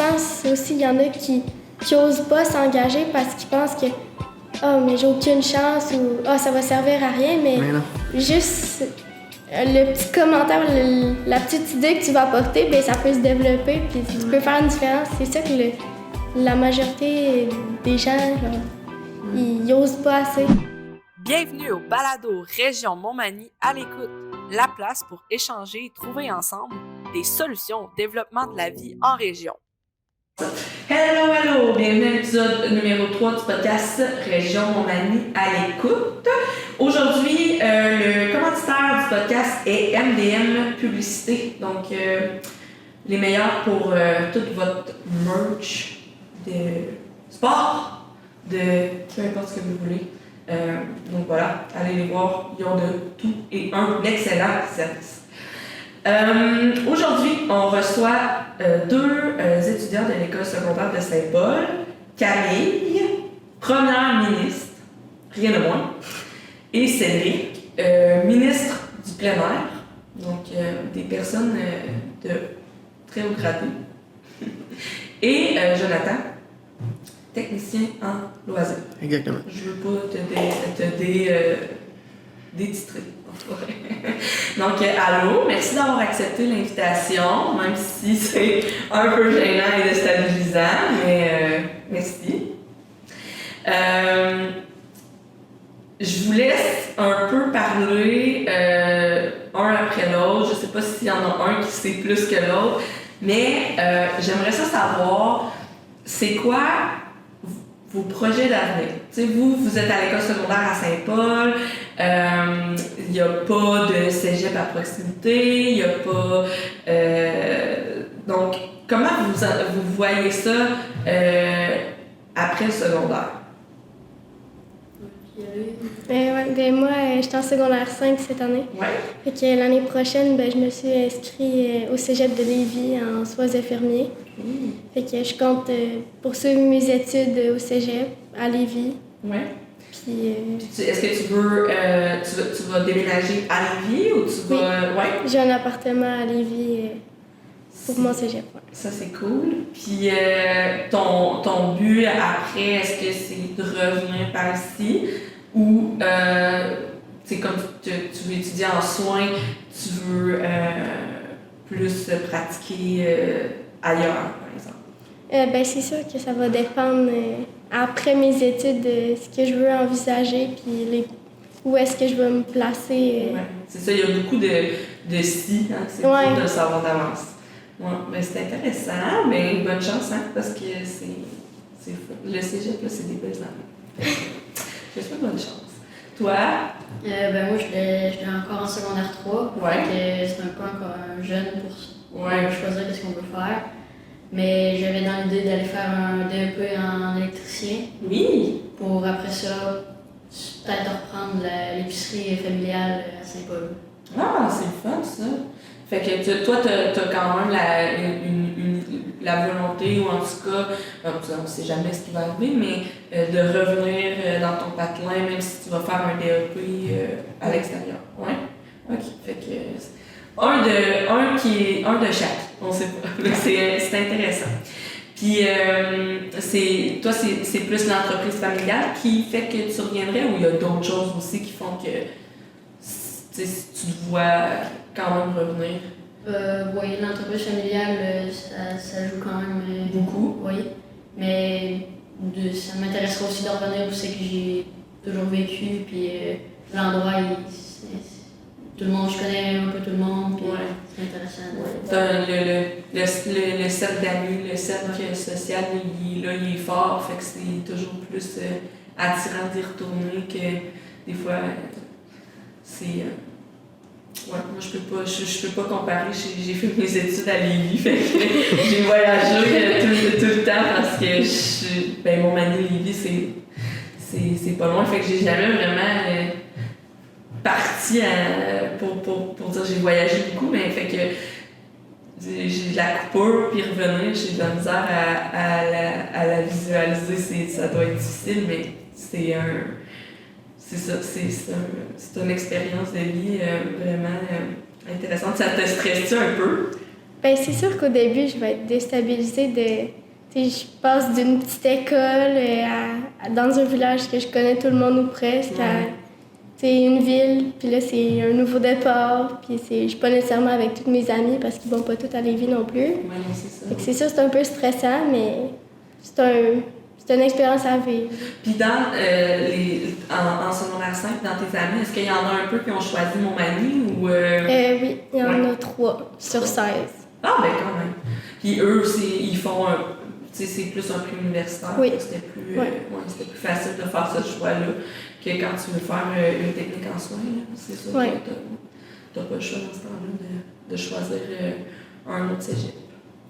pense aussi qu'il y en a qui n'osent pas s'engager parce qu'ils pensent que mais j'ai aucune chance ou ça va servir à rien, mais juste le petit commentaire, la petite idée que tu vas apporter, ben ça peut se développer puis tu peux faire une différence. C'est ça que la majorité des gens, ils n'osent pas assez. Bienvenue au balado Région Montmagny à l'écoute, la place pour échanger et trouver ensemble des solutions au développement de la vie en région. Hello! Bienvenue à l'épisode numéro 3 du podcast Région Montmagny à l'écoute. Aujourd'hui, le commanditaire du podcast est MDM Publicité. Donc, les meilleurs pour toute votre merch de sport, de peu importe ce que vous voulez. Donc voilà, allez les voir, ils ont de tout et un excellent service. Aujourd'hui, on reçoit deux étudiants de l'école secondaire de Saint-Paul, Camille, première ministre, rien de moins, et Cédric, ministre du plein air, donc des personnes de très haut gradé, et Jonathan, technicien en loisirs. Exactement. Je veux pas te détitrer. Donc, allô, merci d'avoir accepté l'invitation, même si c'est un peu gênant et déstabilisant, mais merci. Je vous laisse un peu parler un après l'autre. Je sais pas s'il y en a un qui sait plus que l'autre, mais j'aimerais ça savoir, c'est quoi vos projets d'avenir? T'sais, vous êtes à l'école secondaire à Saint-Paul, il n'y a pas de cégep à proximité, il n'y a pas... donc, comment vous voyez ça après le secondaire? Moi, je suis en secondaire 5 cette année. Ouais. Fait que l'année prochaine, je me suis inscrite au cégep de Lévis en soins infirmiers. Fait que je compte poursuivre mes études au cégep à Lévis. Ouais. Puis, est-ce que tu veux, tu vas déménager à Lévis ou tu vas... Oui. Ouais. J'ai un appartement à Lévis pour mon cégep. Ouais. Ça, c'est cool. Puis ton but après, est-ce que c'est de revenir par ici ou c'est comme tu veux étudier en soins, tu veux plus pratiquer ailleurs, par exemple? C'est sûr que ça va dépendre après mes études de ce que je veux envisager puis où est-ce que je veux me placer. Ouais. C'est ça, il y a beaucoup de si, hein, c'est cool de le savoir d'avance. Ouais, ben c'est intéressant, mais bonne chance, hein, parce que c'est fou. Le cégep, là, c'est des belles années. Je te souhaite bonne chance. Toi? Moi, j'étais encore en secondaire 3. Ouais. Fait que c'est un peu encore jeune pour choisir ce qu'on veut faire. Mais j'avais dans l'idée d'aller faire un DEP en électricien. Oui! Pour après ça, peut-être reprendre l'épicerie familiale à Saint-Paul. Ah, c'est le fun, ça! Fait que toi, t'as quand même la volonté, ou en tout cas, on ne sait jamais ce qui va arriver, mais de revenir dans ton patelin, même si tu vas faire un DEP à l'extérieur. Ouais? OK. Fait que un de chaque, on sait pas. C'est intéressant. Puis, toi, c'est plus l'entreprise familiale qui fait que tu reviendrais, ou il y a d'autres choses aussi qui font que tu te vois quand même revenir? Oui, l'entreprise familiale, ça joue quand même beaucoup. Oui, mais ça m'intéresserait aussi de revenir où c'est que j'ai toujours vécu, puis l'endroit, tout le monde, je connais un peu tout le monde, puis c'est intéressant. Le cercle d'amis, le cercle social, il est fort, fait que c'est toujours plus attirant d'y retourner que des fois, c'est... moi je peux pas comparer, j'ai fait mes études à Lévis, fait que j'ai voyagé tout le temps parce que Montmagny-Lévis c'est pas loin, fait que j'ai jamais vraiment parti pour dire j'ai voyagé beaucoup, mais fait que j'ai de la coupure, puis revenir, j'ai de la misère à la visualiser, ça doit être difficile, mais c'est une expérience de vie vraiment intéressante. Ça te stresse-tu un peu? Ben, c'est sûr qu'au début, je vais être déstabilisée je passe d'une petite école dans un village que je connais tout le monde ou presque à une ville, puis là, c'est un nouveau départ, puis je suis pas nécessairement avec tous mes amis parce qu'ils vont pas tous à Lévis non plus. Ouais, c'est ça. Fait que c'est sûr, c'est un peu stressant, mais c'est une expérience à vivre. Puis dans en secondaire 5, dans tes amis, est-ce qu'il y en a un peu qui ont choisi Montmagny ou... Oui, il y en a 3 sur 16. Ah, ben quand même. Puis eux, ils font c'est plus un prix universitaire. Oui. C'était plus facile de faire ce choix-là que quand tu veux faire une technique en soins. C'est sûr que tu n'as pas le choix dans ce temps-là de choisir un autre cégep.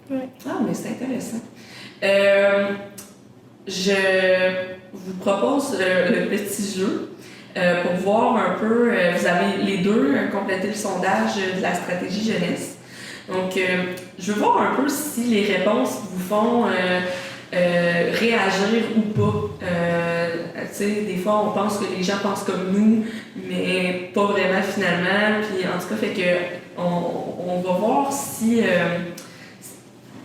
Oui. Ah, mais c'est intéressant. Je vous propose le petit jeu pour voir un peu. Vous avez les deux complété le sondage de la stratégie jeunesse. Donc, je veux voir un peu si les réponses vous font réagir ou pas. Tu sais, des fois, on pense que les gens pensent comme nous, mais pas vraiment finalement. Puis, en tout cas, fait que on va voir si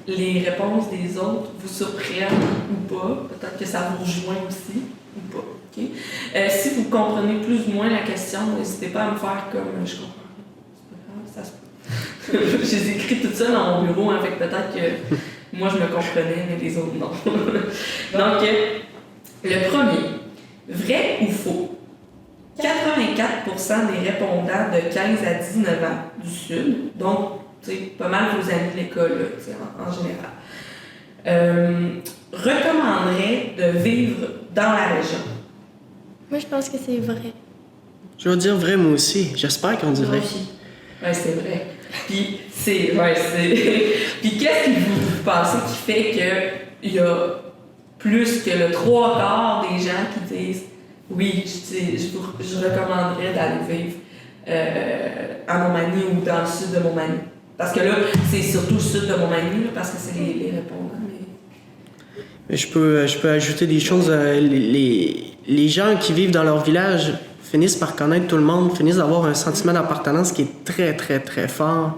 les réponses des autres vous surprennent ou pas. Peut-être que ça vous rejoint aussi ou pas. Okay? Si vous comprenez plus ou moins la question, n'hésitez pas à me faire comme je comprends. C'est pas grave, ça se peut. Je les ai écrits tout ça dans mon bureau, fait que peut-être que moi je me comprenais, mais les autres non. Donc, le premier, vrai ou faux? 84% des répondants de 15 à 19 ans du Sud, donc pas mal vos amis de l'école en général, recommanderaient de vivre dans la région. Moi, je pense que c'est vrai. Je vais dire vrai, moi aussi. J'espère qu'on dit vrai. Moi aussi. Oui, c'est vrai. Puis, Puis, qu'est-ce que vous pensez qui fait qu'il y a plus que le 3/4 des gens qui disent oui, je recommanderais d'aller vivre à Montmagny ou dans le sud de Montmagny? Parce que là, c'est surtout le sud de Montmagny, là, parce que c'est les répondants. Mais... Je peux ajouter des choses. Les gens qui vivent dans leur village finissent par connaître tout le monde, finissent d'avoir un sentiment d'appartenance qui est très, très, très fort.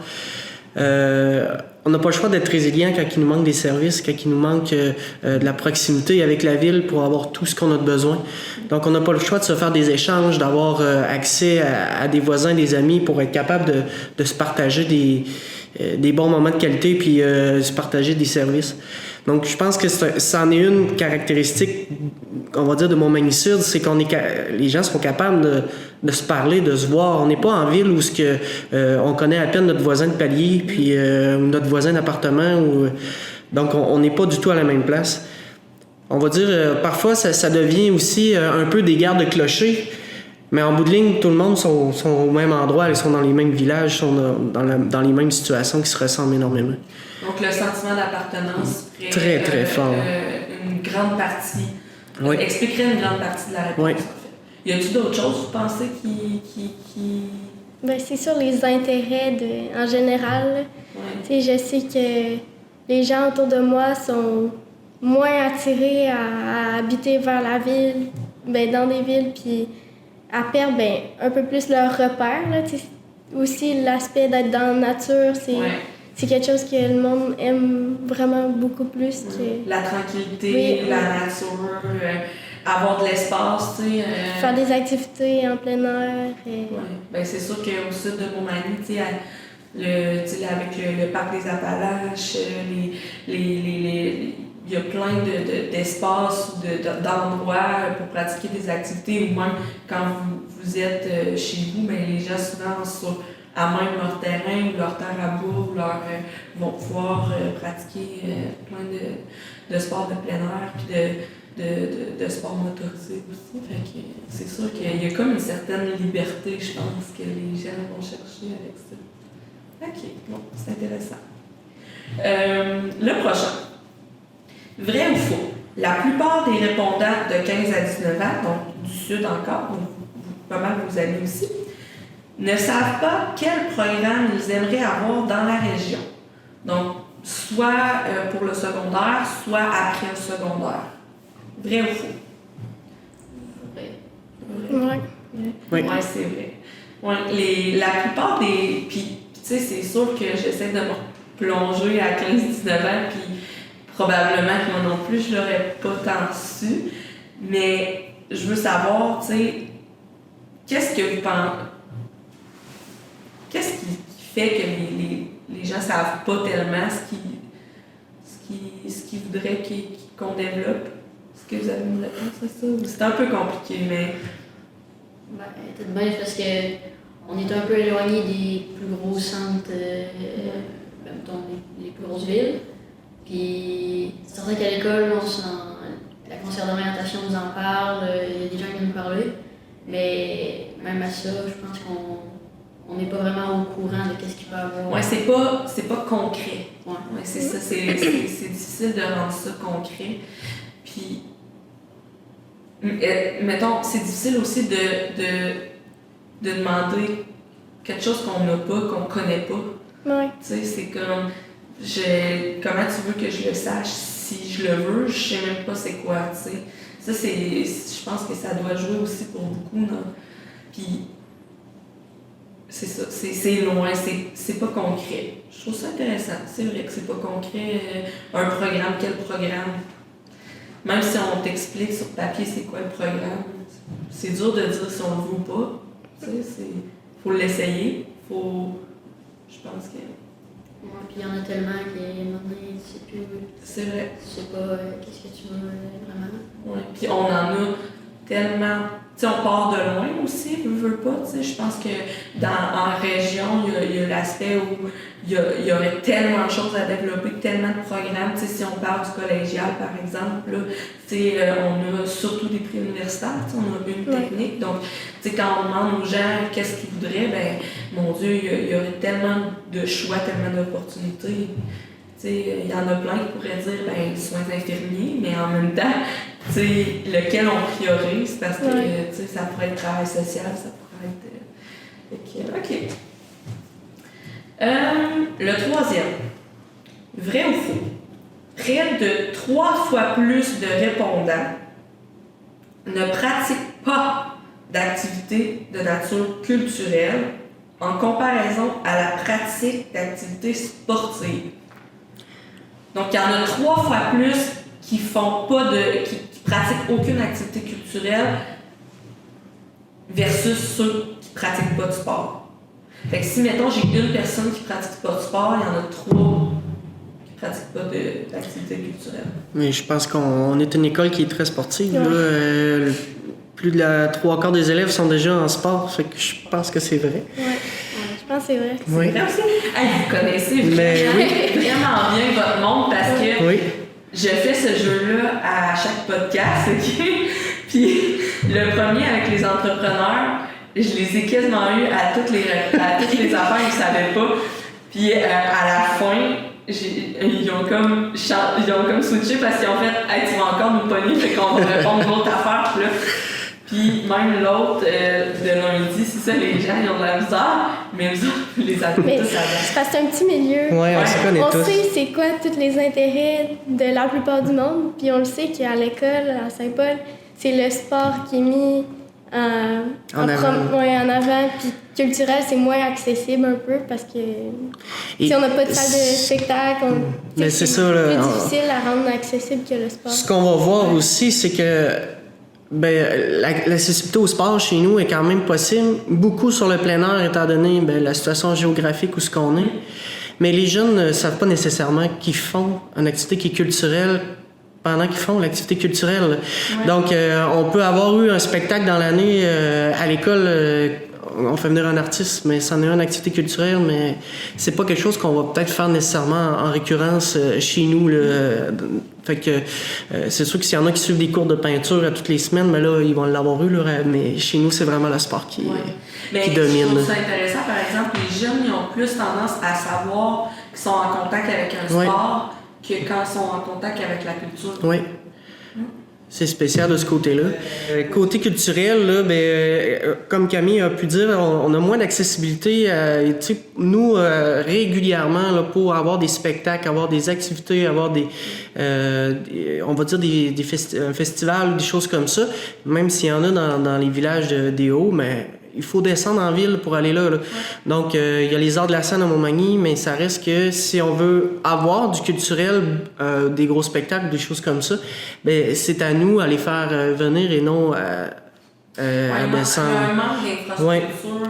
On n'a pas le choix d'être résilient quand il nous manque des services, quand il nous manque de la proximité avec la ville pour avoir tout ce qu'on a de besoin. Donc, on n'a pas le choix de se faire des échanges, d'avoir accès à des voisins, des amis pour être capable de se partager des bons moments de qualité puis se partager des services. Donc, je pense que ça en est une caractéristique, on va dire, de Montmagny-Sud, c'est les gens seront capables de se parler, de se voir. On n'est pas en ville où on connaît à peine notre voisin de palier, puis notre voisin d'appartement. Donc, on n'est pas du tout à la même place. On va dire, parfois, ça devient aussi un peu des gardes de clochers, mais en bout de ligne, tout le monde sont au même endroit, ils sont dans les mêmes villages, sont dans les mêmes situations qui se ressemblent énormément. Donc, le sentiment d'appartenance très, très fort. Une grande partie, expliquerait une grande partie de la réponse, en fait. Y a-t-il d'autres choses, vous pensez, qui... Ben, c'est sûr, les intérêts en général. Ouais. Je sais que les gens autour de moi sont moins attirés à habiter vers la ville, dans des villes, puis à perdre un peu plus leurs repères. Là, aussi, l'aspect d'être dans la nature, c'est quelque chose que le monde aime vraiment beaucoup plus. Que... La tranquillité, la nature, avoir de l'espace, faire des activités en plein air. Ben, c'est sûr qu'au sud de Montmagny, avec le parc des Appalaches, il y a plein d'espaces, d'endroits pour pratiquer des activités, ou même quand vous êtes chez vous, les gens souvent à même leur terrain ou leur terre à bourre, vont pouvoir pratiquer plein de sports de plein air puis de sports motorisés aussi. Fait que c'est sûr qu'il y a comme une certaine liberté, je pense, que les gens vont chercher avec ça. OK, bon, c'est intéressant. Le prochain. Vrai ou faux? La plupart des répondants de 15 à 19 ans, donc du Sud encore, donc pas mal vos amis aussi, ne savent pas quel programme ils aimeraient avoir dans la région. Donc, soit pour le secondaire, soit après le secondaire. Vrai ou faux? Vrai. Oui, c'est vrai. Ouais, la plupart des... Puis, tu sais, c'est sûr que j'essaie de me plongée à 15-19 ans, puis probablement que moi non plus, je l'aurais pas tant su. Mais je veux savoir, tu sais, qu'est-ce que vous pensez? Qu'est-ce qui fait que les gens savent pas tellement ce qu'ils voudraient qu'on développe? Est-ce que vous avez une réponse à ça? C'est un peu compliqué, mais... Peut-être bien parce qu'on est un peu éloigné des plus gros centres, mettons, les plus grosses villes. Puis c'est certain qu'à l'école, la conseillère d'orientation nous en parle, il y a des gens qui viennent nous parler. Mais même à ça, je pense qu'on n'est pas vraiment au courant de ce qu'il peut y avoir. Ouais, c'est pas concret. Ouais, c'est ça, c'est difficile de rendre ça concret. Puis, mettons, c'est difficile aussi de demander quelque chose qu'on n'a pas, qu'on connaît pas. Ouais. Tu sais, c'est comme, comment tu veux que je le sache? Si je le veux, je sais même pas c'est quoi, tu sais. Ça, je pense que ça doit jouer aussi pour beaucoup, non? Puis, c'est ça, c'est loin, c'est pas concret. Je trouve ça intéressant. C'est vrai que c'est pas concret. Un programme, quel programme? Même si on t'explique sur papier c'est quoi le programme, c'est dur de dire si on le veut ou pas. Tu sais, faut l'essayer. Je pense que... Ouais, puis il y en a tellement qu'à un moment donné, tu sais plus. C'est vrai. Tu sais pas qu'est-ce que tu veux vraiment. Oui, puis on en a tellement... Tu sais, on part de loin aussi, veux pas, tu sais. Je pense que en région, il y a l'aspect où il y aurait tellement de choses à développer, tellement de programmes. Tu sais, si on parle du collégial, par exemple, là, tu sais, on a surtout des prix universitaires, tu sais, on a une technique. Donc, tu sais, quand on demande aux gens qu'est-ce qu'ils voudraient, ben, mon Dieu, il y aurait tellement de choix, tellement d'opportunités. Il y en a plein qui pourraient dire ben, soins infirmiers, mais en même temps, lequel on priorise parce que ça pourrait être travail social, ça pourrait être. OK. Le troisième. Vrai ou faux? Près de 3 fois plus de répondants ne pratiquent pas d'activité de nature culturelle en comparaison à la pratique d'activités sportives. Donc, il y en a 3 fois plus qui font pas qui pratiquent aucune activité culturelle versus ceux qui pratiquent pas de sport. Fait que si, mettons, j'ai une personne qui pratique pas de sport, il y en a 3 qui pratiquent pas d'activité culturelle. Mais je pense qu'on est une école qui est très sportive. Là. Plus de la 3/4 des élèves sont déjà en sport, fait que je pense que c'est vrai. Ouais. Je pense que c'est vrai. Oui. C'est vrai aussi. Hey, vous connaissez vraiment bien votre monde parce que je fais ce jeu-là à chaque podcast, OK? Puis le premier avec les entrepreneurs, je les ai quasiment eus à toutes les affaires qu'ils ne savaient pas. Puis à la fin, ils ont comme switché parce qu'ils ont fait hey, tu vas encore nous pogner, fait qu'on va répondre d'autres affaires. Puis même l'autre de lundi, c'est ça, les gens ils ont de la misère, mais vous autres, vous les avez tous avant. C'est parce que c'est un petit milieu. Ouais, on se connaît tous. On sait c'est quoi tous les intérêts de la plupart du monde, puis on le sait qu'à l'école, à Saint-Paul, c'est le sport qui est mis en avant, puis culturel, c'est moins accessible un peu parce que si on n'a pas de salle de spectacle, c'est plus difficile à rendre accessible que le sport. Ce qu'on va voir aussi, c'est que l'accessibilité au sport chez nous est quand même possible, beaucoup sur le plein air étant donné la situation géographique où ce qu'on est. Mais les jeunes ne savent pas nécessairement qu'ils font une activité qui est culturelle pendant qu'ils font l'activité culturelle. Ouais. Donc, on peut avoir eu un spectacle dans l'année à l'école, on fait venir un artiste, mais c'en est une activité culturelle, mais c'est pas quelque chose qu'on va peut-être faire nécessairement en récurrence chez nous. Fait que c'est sûr que s'il y en a qui suivent des cours de peinture à toutes les semaines, mais là, ils vont l'avoir eu, mais chez nous, c'est vraiment le sport qui domine. Je trouve ça intéressant, par exemple, les jeunes ils ont plus tendance à savoir qu'ils sont en contact avec un sport que quand ils sont en contact avec la culture. Oui. C'est spécial de ce côté-là. Côté culturel, là, comme Camille a pu dire, on a moins d'accessibilité. Nous, régulièrement, là, pour avoir des spectacles, avoir des activités, avoir on va dire un festival ou des choses comme ça, même s'il y en a dans les villages des Hauts, mais il faut descendre en ville pour aller là. Donc, il y a les arts de la scène à Montmagny, mais ça reste que si on veut avoir du culturel, des gros spectacles, des choses comme ça, ben c'est à nous à les faire venir et non il y a un manque d'infrastructure. Oui,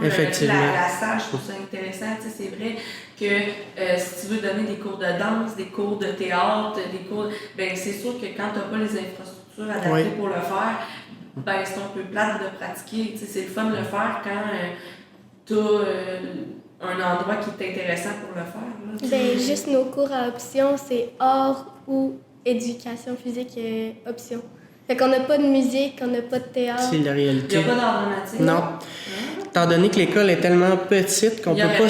effectivement. La salle, je trouve ça intéressant. Tu sais, c'est vrai que si tu veux donner des cours de danse, des cours de théâtre, des cours, ben c'est sûr que quand tu n'as pas les infrastructures adaptées pour le faire, ben c'est un peu plate de pratiquer. Tu sais, c'est le fun de le faire quand tu as un endroit qui est intéressant pour le faire. Là, ben, juste nos cours à option, c'est art ou éducation physique option. Fait qu'on n'a pas de musique, on n'a pas de théâtre. C'est la réalité. Il n'y a pas d'art dramatique? Non. Étant donné que l'école est tellement petite qu'on peut pas...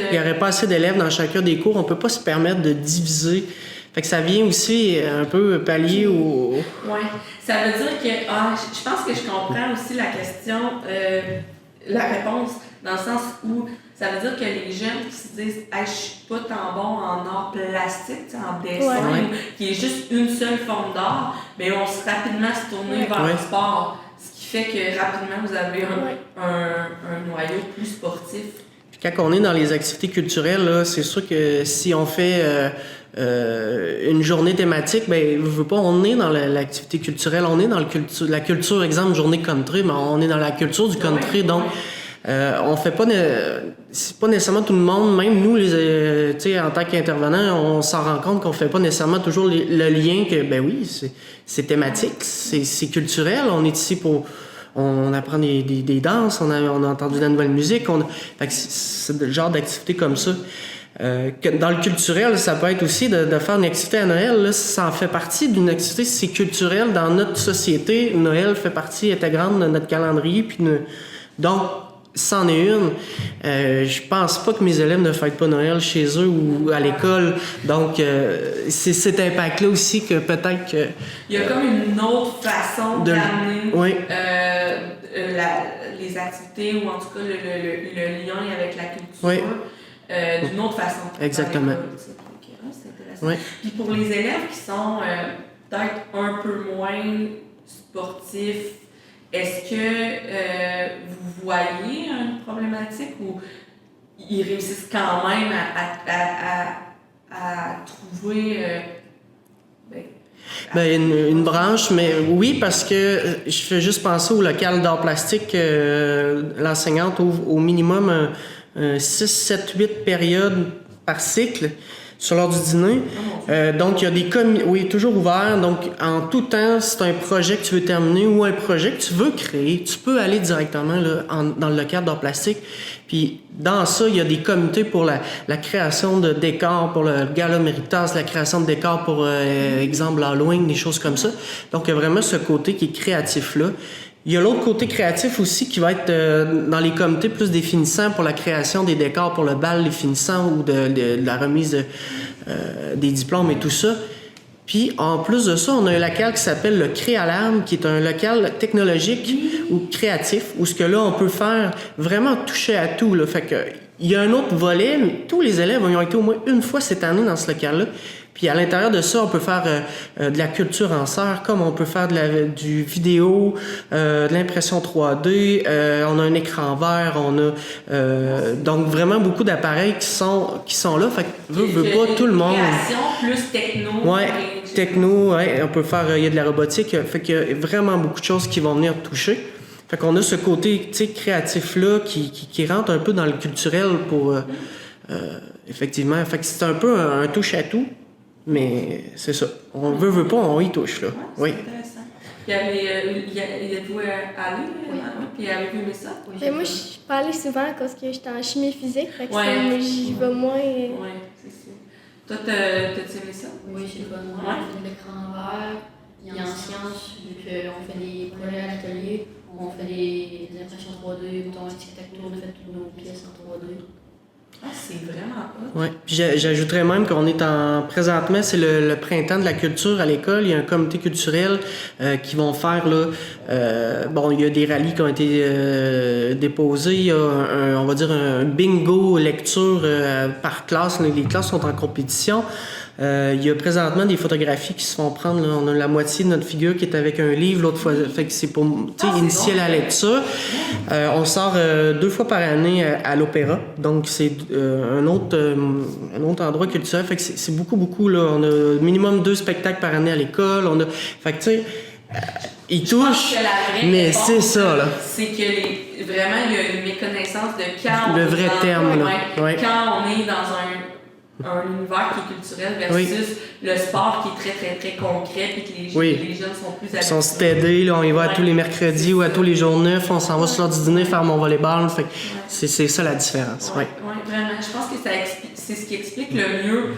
Il n'y aurait pas assez d'élèves dans chacun des cours, on peut pas se permettre de diviser. Fait que ça vient aussi un peu pallier au... Oui. Ça veut dire que... je pense que je comprends aussi la question, la réponse, dans le sens où ça veut dire que les jeunes qui se disent « Hey, je suis pas tant bon en art plastique, en dessin, qui est juste une seule forme d'art, mais on se rapidement se tourner vers le sport. » Ce qui fait que rapidement, vous avez un noyau plus sportif. Puis quand on est dans les activités culturelles, là, c'est sûr que si on fait une journée thématique, ben, je veux pas, on est dans l'activité culturelle, on est dans la culture, exemple, journée country, mais on est dans la culture du country, donc... on fait pas c'est pas nécessairement tout le monde, même nous tu sais, en tant qu'intervenants, on s'en rend compte qu'on fait pas nécessairement toujours le lien que ben oui, c'est thématique, c'est culturel, on est ici pour on apprend des danses, on a entendu de la nouvelle musique, fait que c'est le genre d'activité comme ça. Que dans le culturel, ça peut être aussi de faire une activité à Noël. Là, ça en fait partie d'une activité, c'est culturel dans notre société. Noël fait partie intégrante de notre calendrier, puis donc c'en est une. Je pense pas que mes élèves ne fêtent pas Noël chez eux ou à l'école. Donc, c'est cet impact-là aussi que peut-être que... Il y a comme une autre façon d'amener les activités ou en tout cas le lien avec la culture d'une autre façon. Exactement. C'est intéressant. Puis pour les élèves qui sont peut-être un peu moins sportifs, est-ce que vous voyez une problématique ou ils réussissent quand même à trouver une branche, mais oui, parce que je fais juste penser au local d'art plastique. L'enseignante ouvre au minimum 6, 7, 8 périodes par cycle sur l'heure du dîner. Donc, il y a des oui, toujours ouvert. Donc, en tout temps, si tu as un projet que tu veux terminer ou un projet que tu veux créer, tu peux aller directement là, dans le local d'art plastique. Puis, dans ça, il y a des comités pour la création de décors, pour le Gala Méritas, la création de décors pour, exemple, l'Halloween, des choses comme ça. Donc, il y a vraiment ce côté qui est créatif-là. Il y a l'autre côté créatif aussi qui va être dans les comités plus définissants pour la création des décors pour le bal des finissants ou de la remise des diplômes et tout ça. Puis, en plus de ça, on a un local qui s'appelle le Créalarme, qui est un local technologique ou créatif, où ce que là, on peut faire vraiment toucher à tout. Là. Fait que, il y a un autre volet, mais tous les élèves ont été au moins une fois cette année dans ce local-là. Puis à l'intérieur de ça, on peut faire de la culture en serre, comme on peut faire du vidéo, de l'impression 3D, on a un écran vert, on a donc vraiment beaucoup d'appareils qui sont là. Fait que veut pas tout le monde. Création plus techno. Ouais, techno, on peut faire, il y a de la robotique, fait qu'il y a vraiment beaucoup de choses qui vont venir toucher. Fait qu'on a ce côté, tu sais, créatif-là qui rentre un peu dans le culturel pour effectivement. Fait que c'est un peu un touche-à-tout. Mais c'est ça. On veut pas, on y touche, là. Ouais, c'est intéressant. Il y a vous allé, puis avez-vous aimé ça? Mais moi, je suis pas allée souvent à cause que j'étais en chimie physique, fait que j'y vais moins. Oui, c'est sûr. Toi, t'as-tu aimé ça? Oui, j'ai pas moi. On fait de l'écran vert, puis en sciences, vu qu'on fait des projets à l'atelier, on fait des impressions 3D, mettons un tic-tac-toe, on a fait toutes nos pièces en 3D. Ah, c'est vraiment hot. Oui. J'ajouterais même qu'on est présentement, c'est le printemps de la culture à l'école. Il y a un comité culturel qui vont faire là. Il y a des rallyes qui ont été déposés. Il y a on va dire un bingo lecture par classe. Les classes sont en compétition. Il y a présentement des photographies qui se font prendre. Là. On a la moitié de notre figure qui est avec un livre, l'autre fois. Fait que c'est pour initier la lecture. On sort 2 fois par année à l'Opéra. Donc, c'est un autre endroit culturel. Fait que c'est beaucoup, beaucoup. Là. On a minimum 2 spectacles par année à l'école. Fait que, tu sais, ils touchent. Mais c'est ça, là. C'est que vraiment, il y a une méconnaissance de quand le vrai terme, là. Ouais. Quand on est dans un univers qui est culturel versus le sport qui est très, très, très concret puis que les jeunes sont plus habitués. Ils sont stédés, là, on y va à tous les mercredis ou à tous les jours neufs, on s'en va sur l'heure du dîner faire mon volleyball. Fait c'est ça la différence. Oui, vraiment. Je pense que c'est ce qui explique le mieux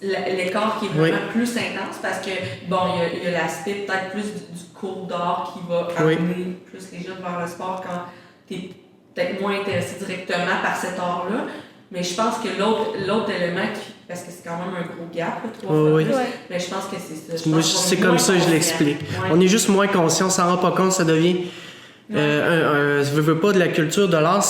l'écart qui est vraiment plus intense parce que, bon, il y a l'aspect peut-être plus du cours d'art qui va amener plus les jeunes vers le sport quand tu es peut-être moins intéressé directement par cet art-là. Mais je pense que l'autre élément, parce que c'est quand même un gros gap, 3 fois plus, mais je pense que c'est ça. Moi, c'est comme ça que je l'explique. On est juste moins conscient, on s'en rend pas compte, ça devient... je veux pas de la culture, de l'art,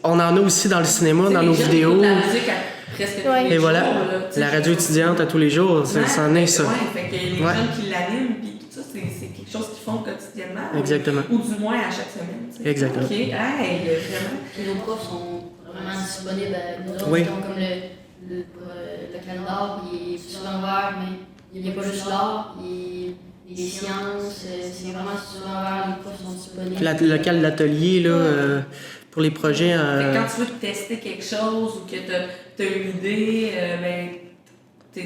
on en a aussi dans le cinéma, dans nos vidéos. La musique presque tous les et voilà, jours, là, la radio étudiante à tous les jours, ça en est ça. Fait que les jeunes qui l'animent, puis tout ça, c'est quelque chose qu'ils font quotidiennement. Exactement. Ou du moins à chaque semaine. T'sais. Exactement. OK, vraiment. Et nos profs sont vraiment disponibles à nous autres. Oui. Comme le canal d'art, il est souvent ouvert, mais il n'y a pas juste l'art, il y a des sciences, c'est vraiment souvent ouvert, les profs sont disponibles. Le local d'atelier, là, pour les projets... Quand tu veux tester quelque chose ou que tu as une idée, ben, tu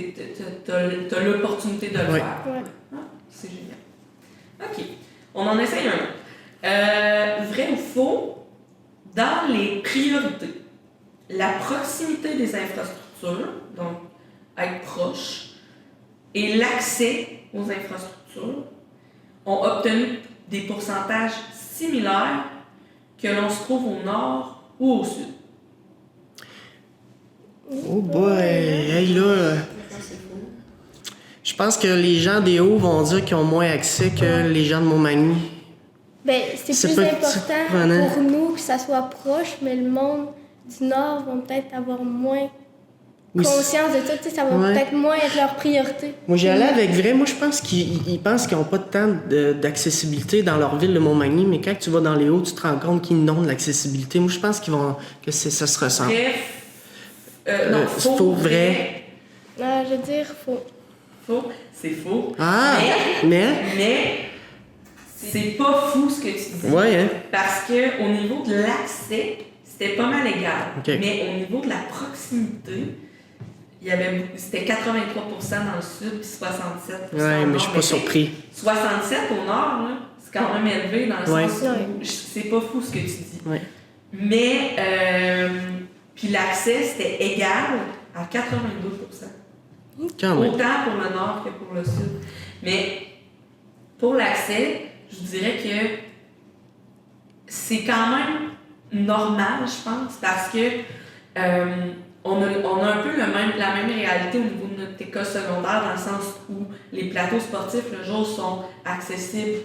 as l'opportunité de le faire. Ouais. Ah, c'est génial. OK. On en essaye un. Vrai ou faux, dans les priorités, la proximité des infrastructures, donc être proche, et l'accès aux infrastructures ont obtenu des pourcentages similaires que l'on se trouve au nord ou au sud. Oh boy! Hey, là... Je pense que les gens des Hauts vont dire qu'ils ont moins accès que les gens de Montmagny. Ben, c'est plus important pour nous que ça soit proche, mais le monde du Nord va peut-être avoir moins conscience de ça. Ça va peut-être moins être leur priorité. Moi, j'y allais avec vrai. Moi, je pense qu'ils pensent qu'ils n'ont pas tant d'accessibilité dans leur ville de Montmagny, mais quand tu vas dans les Hauts, tu te rends compte qu'ils n'ont de l'accessibilité. Moi, je pense que ça se ressent. Non, faux, vrai. Non, je veux dire faux. Faux, c'est faux. Ah! Mais c'est pas fou ce que tu dis. Ouais, hein? Parce que au niveau de l'accès, c'était pas mal égal. Okay. Mais au niveau de la proximité, c'était 83% dans le sud puis 67% au nord. Ouais, mais je suis pas surpris. 67 au nord, là, c'est quand même élevé dans le sens où c'est pas fou ce que tu dis. Ouais. Mais puis l'accès, c'était égal à 82%. Quand même. Autant pour le nord que pour le sud. Mais pour l'accès, je dirais que c'est quand même normal, je pense, parce que on a un peu la même réalité au niveau de notre école secondaire, dans le sens où les plateaux sportifs le jour sont accessibles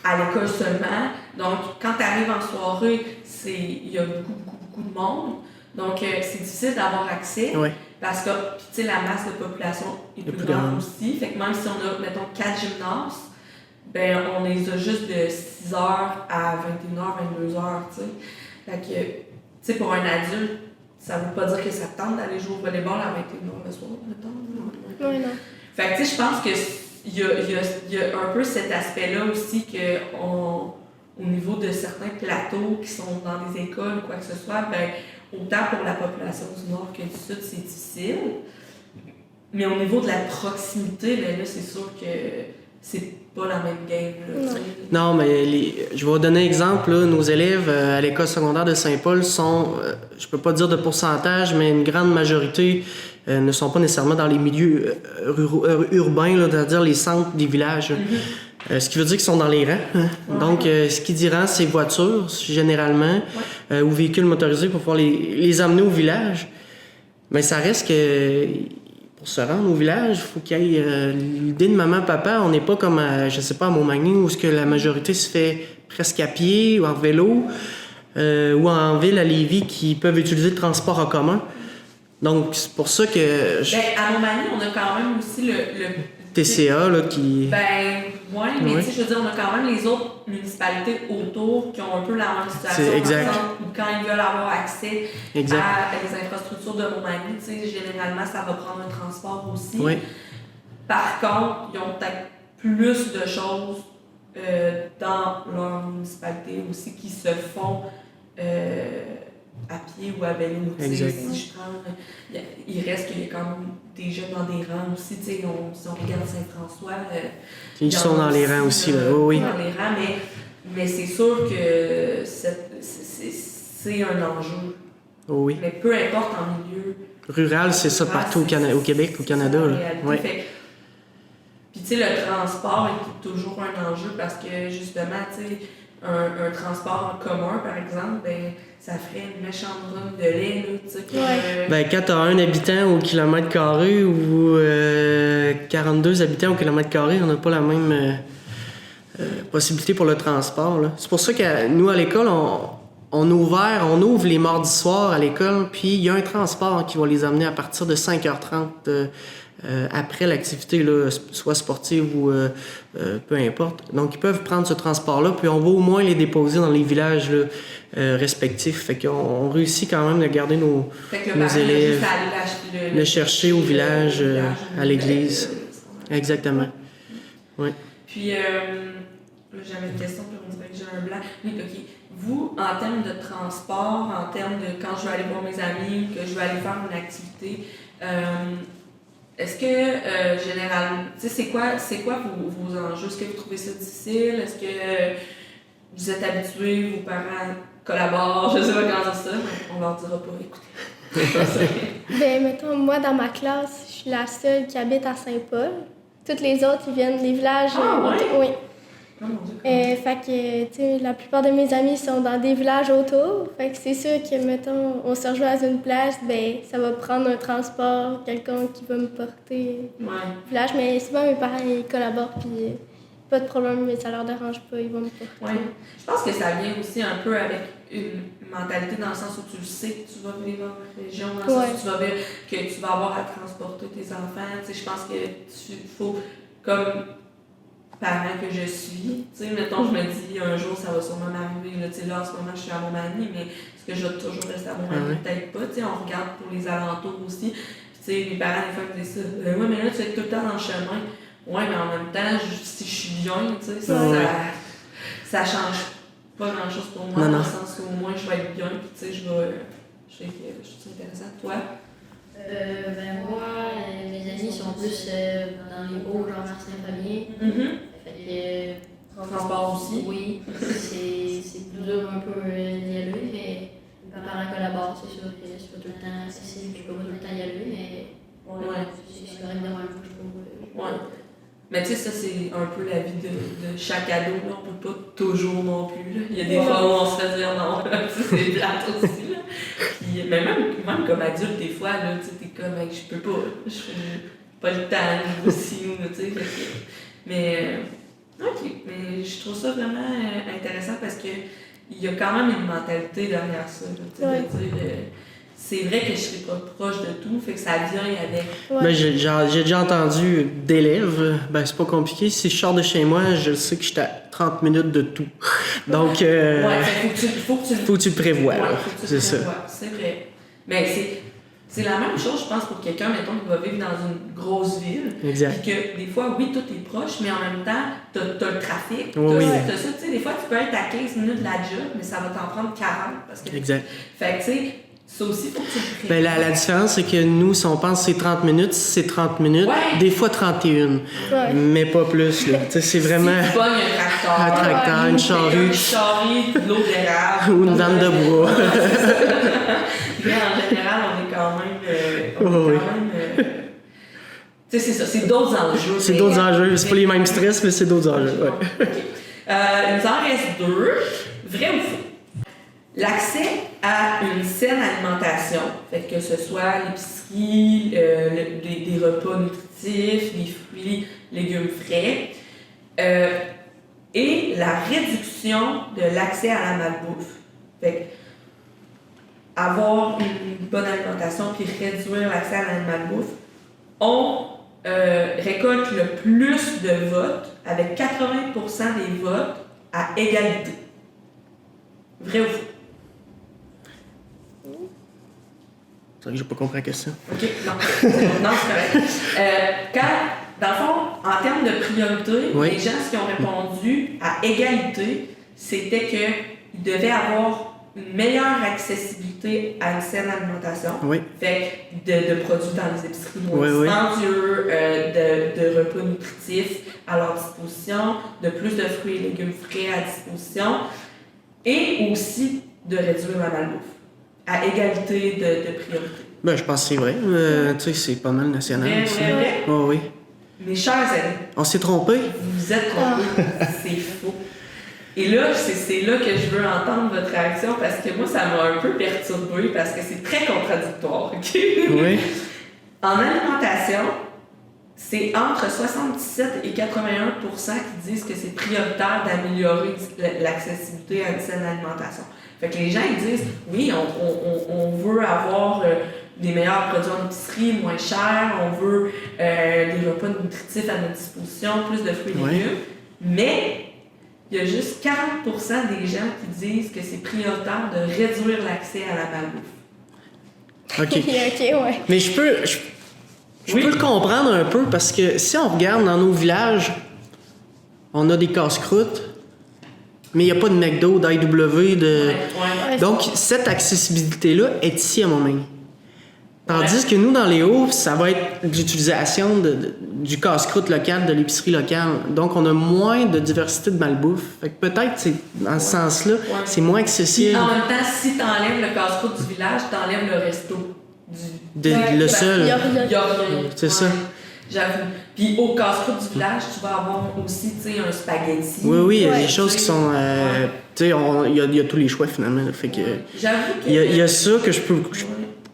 à l'école seulement. Donc, quand tu arrives en soirée, il y a beaucoup de monde. Donc, c'est difficile d'avoir accès. Ouais. Parce que, tu sais, la masse de population est plus grande aussi. Fait que même si on a, mettons, 4 gymnases, ben on les a juste de 6h à 21h, 22h, tu sais. Fait que, tu sais, pour un adulte, ça veut pas dire que ça tente d'aller jouer au volleyball à 21h le soir, mettons. Oui, non. Fait que, tu sais, je pense qu'il y a un peu cet aspect-là aussi au niveau de certains plateaux qui sont dans des écoles ou quoi que ce soit, ben autant pour la population du Nord que du Sud, c'est difficile. Mais au niveau de la proximité, ben là, c'est sûr que c'est pas la même game. Là, non, mais je vais vous donner un exemple. Là, nos élèves à l'école secondaire de Saint-Paul sont, je peux pas dire de pourcentage, mais une grande majorité ne sont pas nécessairement dans les milieux urbains, là, c'est-à-dire les centres des villages. Mm-hmm. Ce qui veut dire qu'ils sont dans les rangs. Hein? Ouais. Donc, ce qui dit rang, c'est voitures, généralement, ou véhicules motorisés pour pouvoir les amener au village. Mais ça reste que, pour se rendre au village, il faut qu'il y ait l'idée de maman, papa. On n'est pas comme, je sais pas, à Montmagny, où que la majorité se fait presque à pied ou en vélo, ou en ville à Lévis, qui peuvent utiliser le transport en commun. Donc, c'est pour ça que... À Montmagny, on a quand même aussi le TCA, là, qui... Mais tu sais, je veux dire, on a quand même les autres municipalités autour qui ont un peu la même situation. C'est exact. Quand ils veulent avoir accès exact. à les infrastructures de Montmagny, tu sais, généralement, ça va prendre un transport aussi. Oui. Par contre, ils ont peut-être plus de choses dans leur municipalité aussi qui se font à pied ou à vélo. Si je prends, il reste qu'il y a quand même des jeunes dans des rangs aussi. Si on regarde Saint-François, ils sont dans les rangs aussi. Oui. Dans les rangs, mais c'est sûr que c'est un enjeu. Oui. Mais peu importe en milieu rural, c'est ça partout au Québec, au Canada. Puis tu sais, le transport est toujours un enjeu parce que justement, tu sais, un transport en commun, par exemple, ben ça ferait une méchante run de lait, là, tu sais. Quand tu as 1 habitant au kilomètre carré ou 42 habitants au kilomètre carré, on n'a pas la même possibilité pour le transport, là. C'est pour ça que nous, à l'école, on ouvre les mardis soirs à l'école, puis il y a un transport qui va les amener à partir de 5h30 après l'activité, là, soit sportive ou peu importe. Donc, ils peuvent prendre ce transport-là, puis on va au moins les déposer dans les villages là, respectifs. Fait qu'on réussit quand même de garder nos élèves, le chercher au village, à l'église. Exactement. Oui. Puis, j'avais une question, puis on dirait que j'ai un blanc. Oui, OK. Vous, en termes de transport, en termes de quand je veux aller voir mes amis, que je veux aller faire une activité, est-ce que, généralement, tu sais, c'est quoi vos enjeux? Est-ce que vous trouvez ça difficile? Est-ce que vous êtes habitués, vos parents collaborent? Je sais pas comment ça, mais on leur dira pas, écoutez. Mettons, moi, dans ma classe, je suis la seule qui habite à Saint-Paul. Toutes les autres, ils viennent des villages. Oui. Oh mon Dieu. Fait que, tu sais, la plupart de mes amis sont dans des villages autour. Fait que c'est sûr que, mettons, on se rejoint à une place, ça va prendre un transport, quelqu'un qui va me porter au village. Mais souvent, mes parents, ils collaborent, puis pas de problème, mais ça leur dérange pas, ils vont me porter. Oui. Je pense que ça vient aussi un peu avec une mentalité dans le sens où tu le sais que tu vas vivre dans la région, dans le sens où tu vas avoir à transporter tes enfants. Tu sais, je pense que faut, comme parent que je suis, tu sais, mettons, je me dis, un jour, ça va sûrement m'arriver, là, tu sais, là, en ce moment, je suis à Montmagny, mais est-ce que je vais toujours rester à Montmagny? Peut-être pas, tu sais, on regarde pour les alentours aussi, puis tu sais, mes parents, des fois, me disent ça, ouais, mais là, tu vas être tout le temps dans le chemin. Ouais, mais en même temps, si je suis bien, tu sais, ça change pas grand-chose pour moi, dans le sens où au moins, je vais être bien, puis tu sais, je trouve ça intéressant. Toi? Moi, mes amis sont plus dans les hauts, genre Martin-Fabien. Fait que, transport aussi? Oui, c'est plus dur un peu d'y aller, mais mes parents collaborent, c'est sûr que c'est pas tout le temps accessible, je peux pas tout le temps y aller, mais c'est correct d'avoir un peu, je trouve. Ouais. Mais tu sais, ça, c'est un peu la vie de chaque ado, là. On peut pas toujours non plus, là. Il y a des fois où on se fait dire non, c'est plate aussi, là. Puis, mais même comme adulte, des fois, là, tu sais, t'es comme, hey, je peux pas, pas le temps, aussi, tu sais. Mais, OK, mais je trouve ça vraiment intéressant parce que il y a quand même une mentalité derrière ça, là, tu sais, de dire, c'est vrai que je serai pas proche de tout, fait que ça vient avec. J'ai déjà entendu d'élèves, c'est pas compliqué. Si je sors de chez moi, je sais que j'étais à 30 minutes de tout. Donc, faut que tu le prévois. C'est ça. C'est vrai. Mais c'est la même chose, je pense, pour quelqu'un, mettons, qui va vivre dans une grosse ville. Exact. Puis que des fois, oui, tout est proche, mais en même temps, t'as le trafic. T'as ça, tu sais, des fois, tu peux être à 15 minutes de la job, mais ça va t'en prendre 40. Parce que, exact. Fait que, tu sais, ça aussi, faut que tu le prévois. La différence, c'est que nous, si on pense que c'est 30 minutes, c'est 30 minutes. Des fois 31. Mais pas plus, là. Tu sais, c'est vraiment. Si tu pognes un tracteur, une charrue. De l'eau d'érable. Ou une vanne de bois. Mais en général, on est quand même. Tu sais, c'est ça, c'est d'autres enjeux. C'est d'autres enjeux. C'est pas les mêmes stress, mais c'est d'autres enjeux. Okay. Il nous en reste 2. Vrai ou faux? L'accès à une saine alimentation, fait que ce soit l'épicerie, des repas nutritifs, des fruits, légumes frais, et la réduction de l'accès à la malbouffe. Fait que, avoir une bonne alimentation puis réduire l'accès à l'animal bouffe, on récolte le plus de votes, avec 80% des votes à égalité. Vrai ou faux? C'est vrai que j'ai pas compris la question. OK, non, c'est correct. Dans le fond, en termes de priorité, oui. les gens qui ont répondu à égalité, c'était qu'ils devaient avoir une meilleure accessibilité à une saine alimentation. Oui. Fait de produits dans les épiceries moins oui, dispendieux, de repas nutritifs à leur disposition, de plus de fruits et légumes frais à disposition, et aussi de réduire la malbouffe, à égalité de priorité. Ben, je pense que c'est vrai. Tu sais, c'est pas mal national. Vrai? Oh, oui. Mes chers amis, on s'est trompé? Vous êtes trompés. C'est faux. Et là, c'est là que je veux entendre votre réaction parce que moi, ça m'a un peu perturbée parce que c'est très contradictoire. OK? Oui. En alimentation, c'est entre 77 et 81% qui disent que c'est prioritaire d'améliorer l'accessibilité à une saine alimentation. Fait que les gens, ils disent, oui, on veut avoir des meilleurs produits en épicerie, moins chers, on veut des repas nutritifs à notre disposition, plus de fruits et légumes, mais il y a juste 40% des gens qui disent que c'est prioritaire de réduire l'accès à la malbouffe. OK. OK, ouais. Mais je peux le comprendre un peu parce que si on regarde dans nos villages, on a des casse-croûtes, mais il n'y a pas de McDo, d'IW, de... Donc, cette accessibilité-là est ici à Montmagny. Tandis que nous, dans les Hauts, ça va être l'utilisation du casse-croûte local, de l'épicerie locale. Donc, on a moins de diversité de malbouffe. Fait que peut-être, c'est, dans ce sens-là, c'est moins accessible. Puis, en même temps, si tu enlèves le casse-croûte du village, tu enlèves le resto. Le seul. Il y a rien. C'est ça. J'avoue. Puis au casse-croûte du village, tu vas avoir aussi, tu sais, un spaghetti. Oui, il y a des choses qui sont... tu sais, il y a tous les choix, finalement. Là, fait que... J'avoue que... Il y a ça que je peux...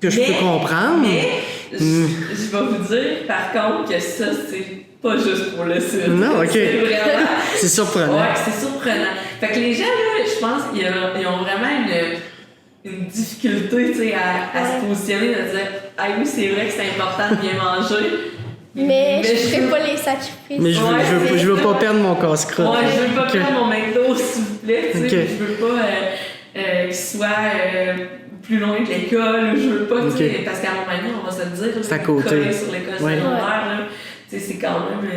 que je peux comprendre. Mais je vais vous dire, par contre, que ça, c'est pas juste pour le sud. Non, OK. C'est vraiment... c'est surprenant. Ouais, c'est surprenant. Fait que les gens, là, je pense qu'ils ont vraiment une difficulté, tu sais, à se positionner, de dire « Ah oui, c'est vrai que c'est important de bien manger. » Mais je ferai pas les sacrifices. Mais je veux pas perdre mon casse-croûte. Ouais, je veux pas perdre mon McDo, s'il vous plaît, tu sais. Je veux pas qu'il soit... plus loin que l'école, je veux pas, tu sais, parce qu'à Montmagny, on va se le dire, c'est à côté. Sur l'école secondaire, tu sais, c'est quand même,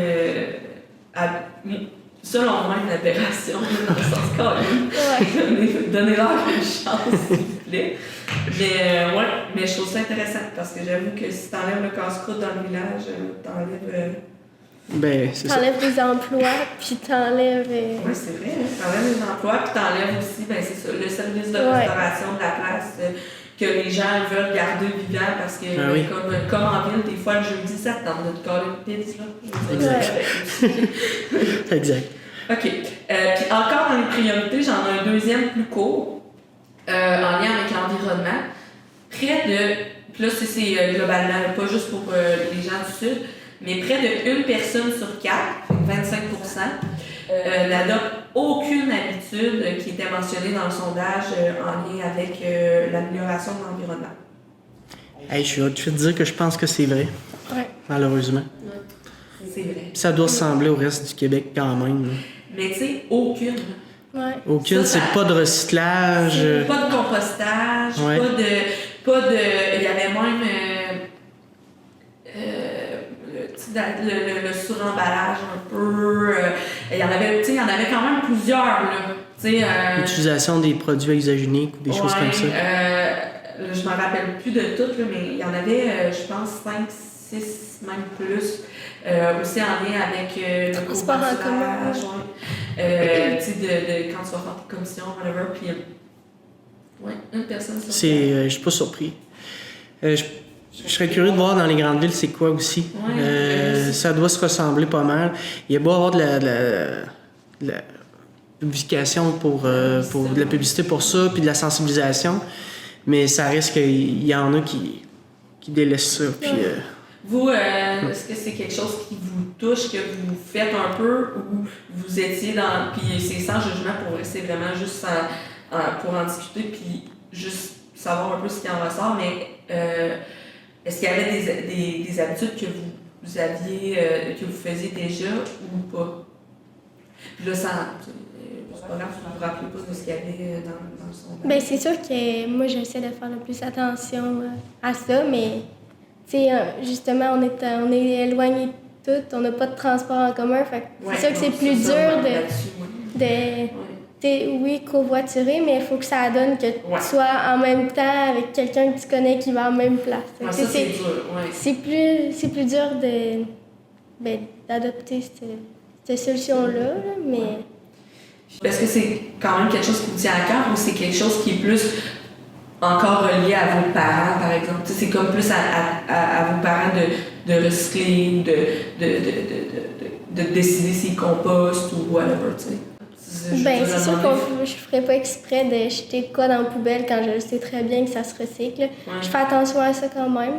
selon moi, une aberration, dans le sens carré. Donnez-leur une chance, s'il vous plaît. Mais je trouve ça intéressant, parce que j'avoue que si t'enlèves le casse-croûte dans le village, t'enlèves... T'enlèves des emplois, puis t'enlèves... Oui, c'est vrai. T'enlèves des emplois, puis t'enlèves aussi, c'est ça, le service de restauration de la place que les gens veulent garder vivant parce que, comme en ville, des fois, le jeudi, ça te tente de te coller une pizza. Exact. OK. Puis encore dans les priorités, j'en ai un deuxième plus court, en lien avec l'environnement. Près de... Puis là, c'est globalement, pas juste pour les gens du Sud, mais près de 1 personne sur 4, 25%, n'adopte aucune habitude qui était mentionnée dans le sondage en lien avec l'amélioration de l'environnement. Hey, je suis obligé de dire que je pense que c'est vrai. Ouais. Malheureusement. C'est vrai. Ça doit ressembler au reste du Québec quand même. Là. Mais tu sais, aucune. Ouais. Aucune, c'est pas de recyclage. Pas de compostage, pas de. Il y avait même le suremballage un peu. Il y en avait quand même plusieurs, là. L'utilisation des produits exogéniques ou des choses comme ça. Je me rappelle plus de toutes, là, mais il y en avait, je pense, 5, 6, même plus. Aussi en lien avec le transport en commun. tu sais, quand tu vas faire tes commissions, whatever, puis une personne sur je suis pas surpris. Je serais curieux de voir dans les grandes villes c'est quoi aussi. Ça doit se ressembler pas mal. Il y a beau avoir de la publication pour de la publicité pour ça, puis de la sensibilisation, mais ça risque qu'il y en a qui délaissent ça. Puis, vous, est-ce que c'est quelque chose qui vous touche, que vous faites un peu, ou vous étiez dans... Puis c'est sans jugement, pour vrai, c'est vraiment juste pour en discuter, puis juste savoir un peu ce qui en ressort, mais est-ce qu'il y avait des habitudes que vous aviez, que vous faisiez déjà ou pas? Puis là, c'est pas grave, vous ne vous rappelez pas de ce qu'il y avait dans le sondage. Ben, c'est sûr que moi, j'essaie de faire le plus attention à ça, mais justement, on est éloignés de tout, on n'a pas de transport en commun, fait c'est sûr que c'est plus dur oui, covoiturer, mais il faut que ça donne que tu sois en même temps avec quelqu'un que tu connais qui va en même place. Ouais, ça, c'est dur, c'est plus dur d'adopter cette solution-là, mais... Est-ce que c'est quand même quelque chose qui vous tient à cœur ou c'est quelque chose qui est plus encore relié à vos parents, par exemple? T'sais, c'est comme plus à vos parents de recycler, de décider s'ils compostent ou whatever, tu sais. C'est sûr que je ferais pas exprès de jeter de quoi dans la poubelle quand je sais très bien que ça se recycle. Ouais. Je fais attention à ça quand même.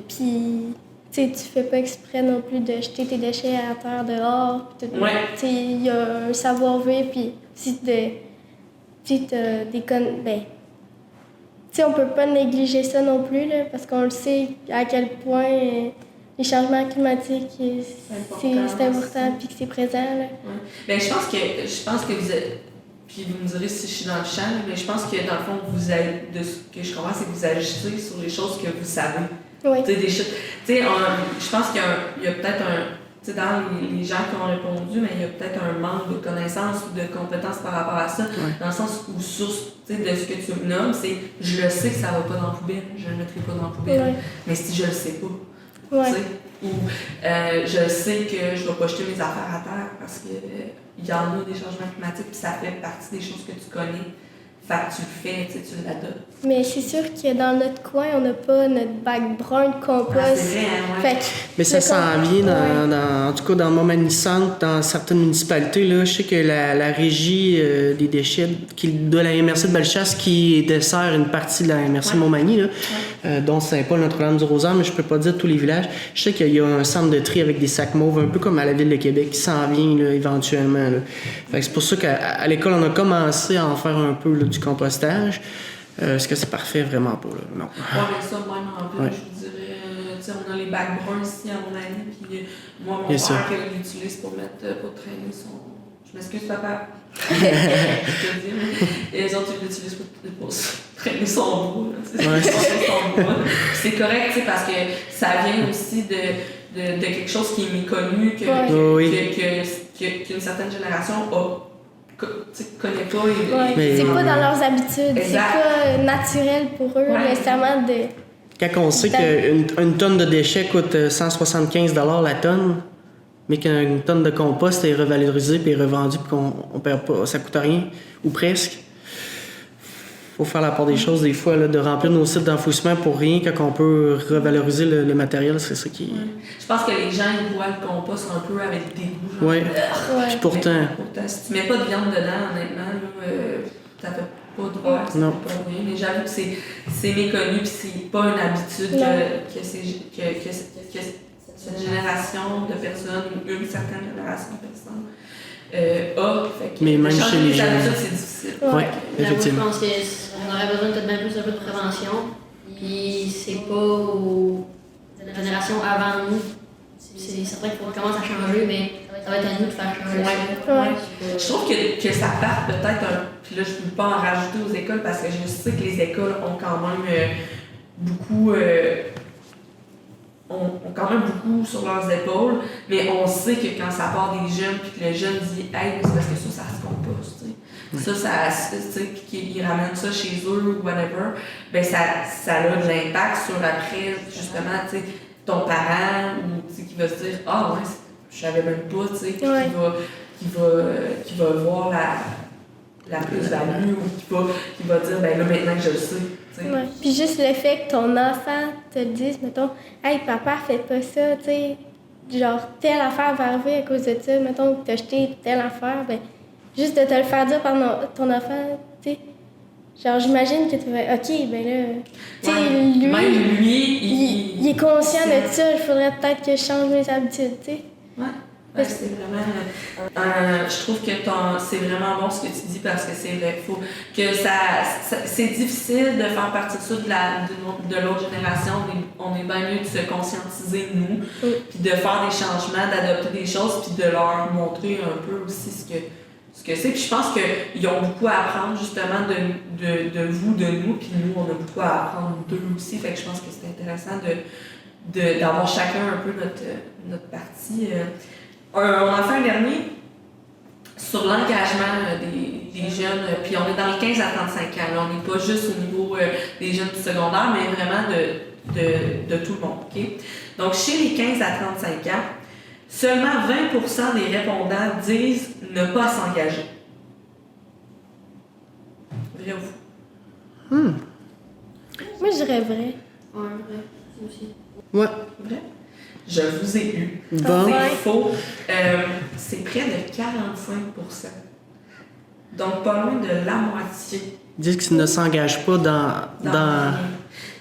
Puis, tu fais pas exprès non plus de jeter tes déchets à terre dehors. Il y a un savoir-vivre, puis si t'as des on peut pas négliger ça non plus, là, parce qu'on le sait à quel point les changements climatiques, c'est important puis que c'est présent. Là. Ouais. Ben, je pense que vous êtes, puis vous me direz si je suis dans le champ, mais je pense que dans le fond, de ce que je comprends, c'est que vous agissez sur les choses que vous savez. Oui. Je pense qu'il y a peut-être dans les gens qui ont répondu, mais il y a peut-être un manque de connaissances ou de compétences par rapport à ça, dans le sens où source de ce que tu me nommes, c'est je le sais que ça va pas dans la poubelle, je le mettrai pas dans la poubelle, mais si je le sais pas. Ou je sais que je ne vais pas jeter mes affaires à terre parce qu'il y en a des changements climatiques puis ça fait partie des choses que tu connais. Fait que tu le fais, tu l'adoptes. Mais c'est sûr que dans notre coin, on n'a pas notre bac brun de compost. C'est vrai, mais ça s'en vient, en tout cas dans Montmagny-Centre, dans certaines municipalités. Là, je sais que la régie des déchets de la MRC de Bellechasse qui dessert une partie de la MRC de Montmagny, dont Saint-Paul, Notre-Dame-du-Rosaire, mais je peux pas dire tous les villages. Je sais qu'il y a un centre de tri avec des sacs mauves, un peu comme à la Ville de Québec, qui s'en vient là, éventuellement. Là. Fait que c'est pour ça qu'à l'école, on a commencé à en faire un peu là, du compostage. Est-ce que c'est parfait? Vraiment pas, là. Non. Mais ça, même en ville, je vous dirais, on a les bacs bruns ici à mon ami, puis moi, mon père, il l'utilise pour traîner son... Je m'excuse, papa. Je te dis, et les autres, ils l'utilisent pour traîner son bois. C'est correct, parce que ça vient aussi de quelque chose qui est méconnu, qu'une certaine génération connaît pas. C'est pas dans leurs habitudes, c'est pas naturel pour eux nécessairement de... Quand on sait qu'une tonne de déchets coûte 175 $ la tonne, mais qu'une tonne de compost est revalorisée puis est revendue puis qu'on perd pas, ça coûte rien, ou presque. Faut faire la part des choses des fois, là, de remplir nos sites d'enfouissement pour rien quand on peut revaloriser le matériel, c'est ça qui... Je pense que les gens ils voient le compost un peu avec des goûts. Oui, puis pourtant... Si tu mets pas de viande dedans, honnêtement, ça fait pas de droit, ça fait pas rien. Mais j'avoue que c'est méconnu puis c'est pas une habitude que cette génération de personnes, ou une certaine génération de personnes, mais même chez les jeunes. C'est difficile. Oui, effectivement. Je pense qu'on aurait besoin peut-être bien plus un peu de prévention. Puis c'est pas aux générations avant nous. C'est certain qu'il faut qu'on commence à changer, mais ça va être à nous de faire changer ça. Je trouve que ça part peut-être puis là, je ne peux pas en rajouter aux écoles parce que je sais que les écoles ont quand même beaucoup. Ont quand même beaucoup sur leurs épaules, mais on sait que quand ça part des jeunes, puis que le jeune dit « Hey, c'est parce que ça se composte. » Puis qu'ils ramènent ça chez eux ou whatever, ben ça a de l'impact sur après, justement, ton parent ou qui va se dire « Ah ouais, je savais même pas, qui va voir la plus-value ou qui va dire « Ben là, maintenant que je le sais. » Ouais. Puis juste le fait que ton enfant te dise, mettons, « Hey, papa, fais pas ça, tu sais, genre, telle affaire va arriver à cause de ça, mettons que t'as acheté telle affaire, ben, juste de te le faire dire par ton enfant, tu sais, genre, j'imagine que tu vas, OK, ben là, tu sais, lui, il est conscient de ça, il faudrait peut-être que je change mes habitudes, tu sais. Ouais. Ouais, c'est vraiment. Je trouve que c'est vraiment bon ce que tu dis parce que c'est vrai. Faut que c'est difficile de faire partie de ça de l'autre génération. On est bien mieux de se conscientiser, nous, puis de faire des changements, d'adopter des choses, puis de leur montrer un peu aussi ce que c'est. Puis je pense qu'ils ont beaucoup à apprendre justement de vous, de nous, puis nous, on a beaucoup à apprendre d'eux aussi. Fait que je pense que c'est intéressant d'avoir chacun un peu notre partie. On a fait un dernier sur l'engagement des jeunes, puis on est dans les 15 à 35 ans. Là, on n'est pas juste au niveau des jeunes du secondaire, mais vraiment de tout le monde. Okay? Donc, chez les 15 à 35 ans, seulement 20% des répondants disent ne pas s'engager. Vrai ou faux? Moi, je dirais vrai. Ouais, vrai, aussi. Ouais. Vrai? Je vous ai eu. Bon. C'est faux. C'est près de 45%. Donc, pas loin de la moitié. Ils disent qu'ils ne s'engagent pas dans... Rien.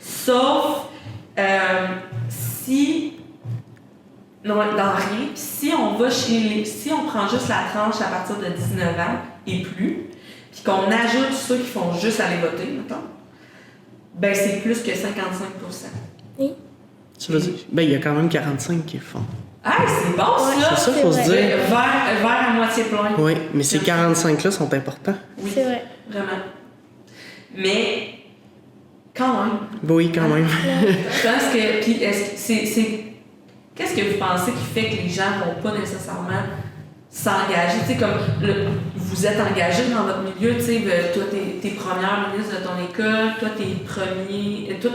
Sauf si... Non, dans rien. Puis si on va si on prend juste la tranche à partir de 19 ans et plus, puis qu'on ajoute ceux qui font juste aller voter, mettons, ben c'est plus que 55%. Oui. Ça veut dire... Ben, il y a quand même 45 qui le font. Ah, c'est bon, ça! C'est ça, faut se dire. Vers à moitié plein. Oui, mais ces 45-là sont importants. Oui, C'est vrai. vraiment. Mais, quand même. Oui, quand même. Je pense que... Puis, qu'est-ce que vous pensez qui fait que les gens vont pas nécessairement s'engager? Tu sais, comme vous êtes engagé dans votre milieu, tu sais, toi, t'es première ministre de ton école, toi, t'es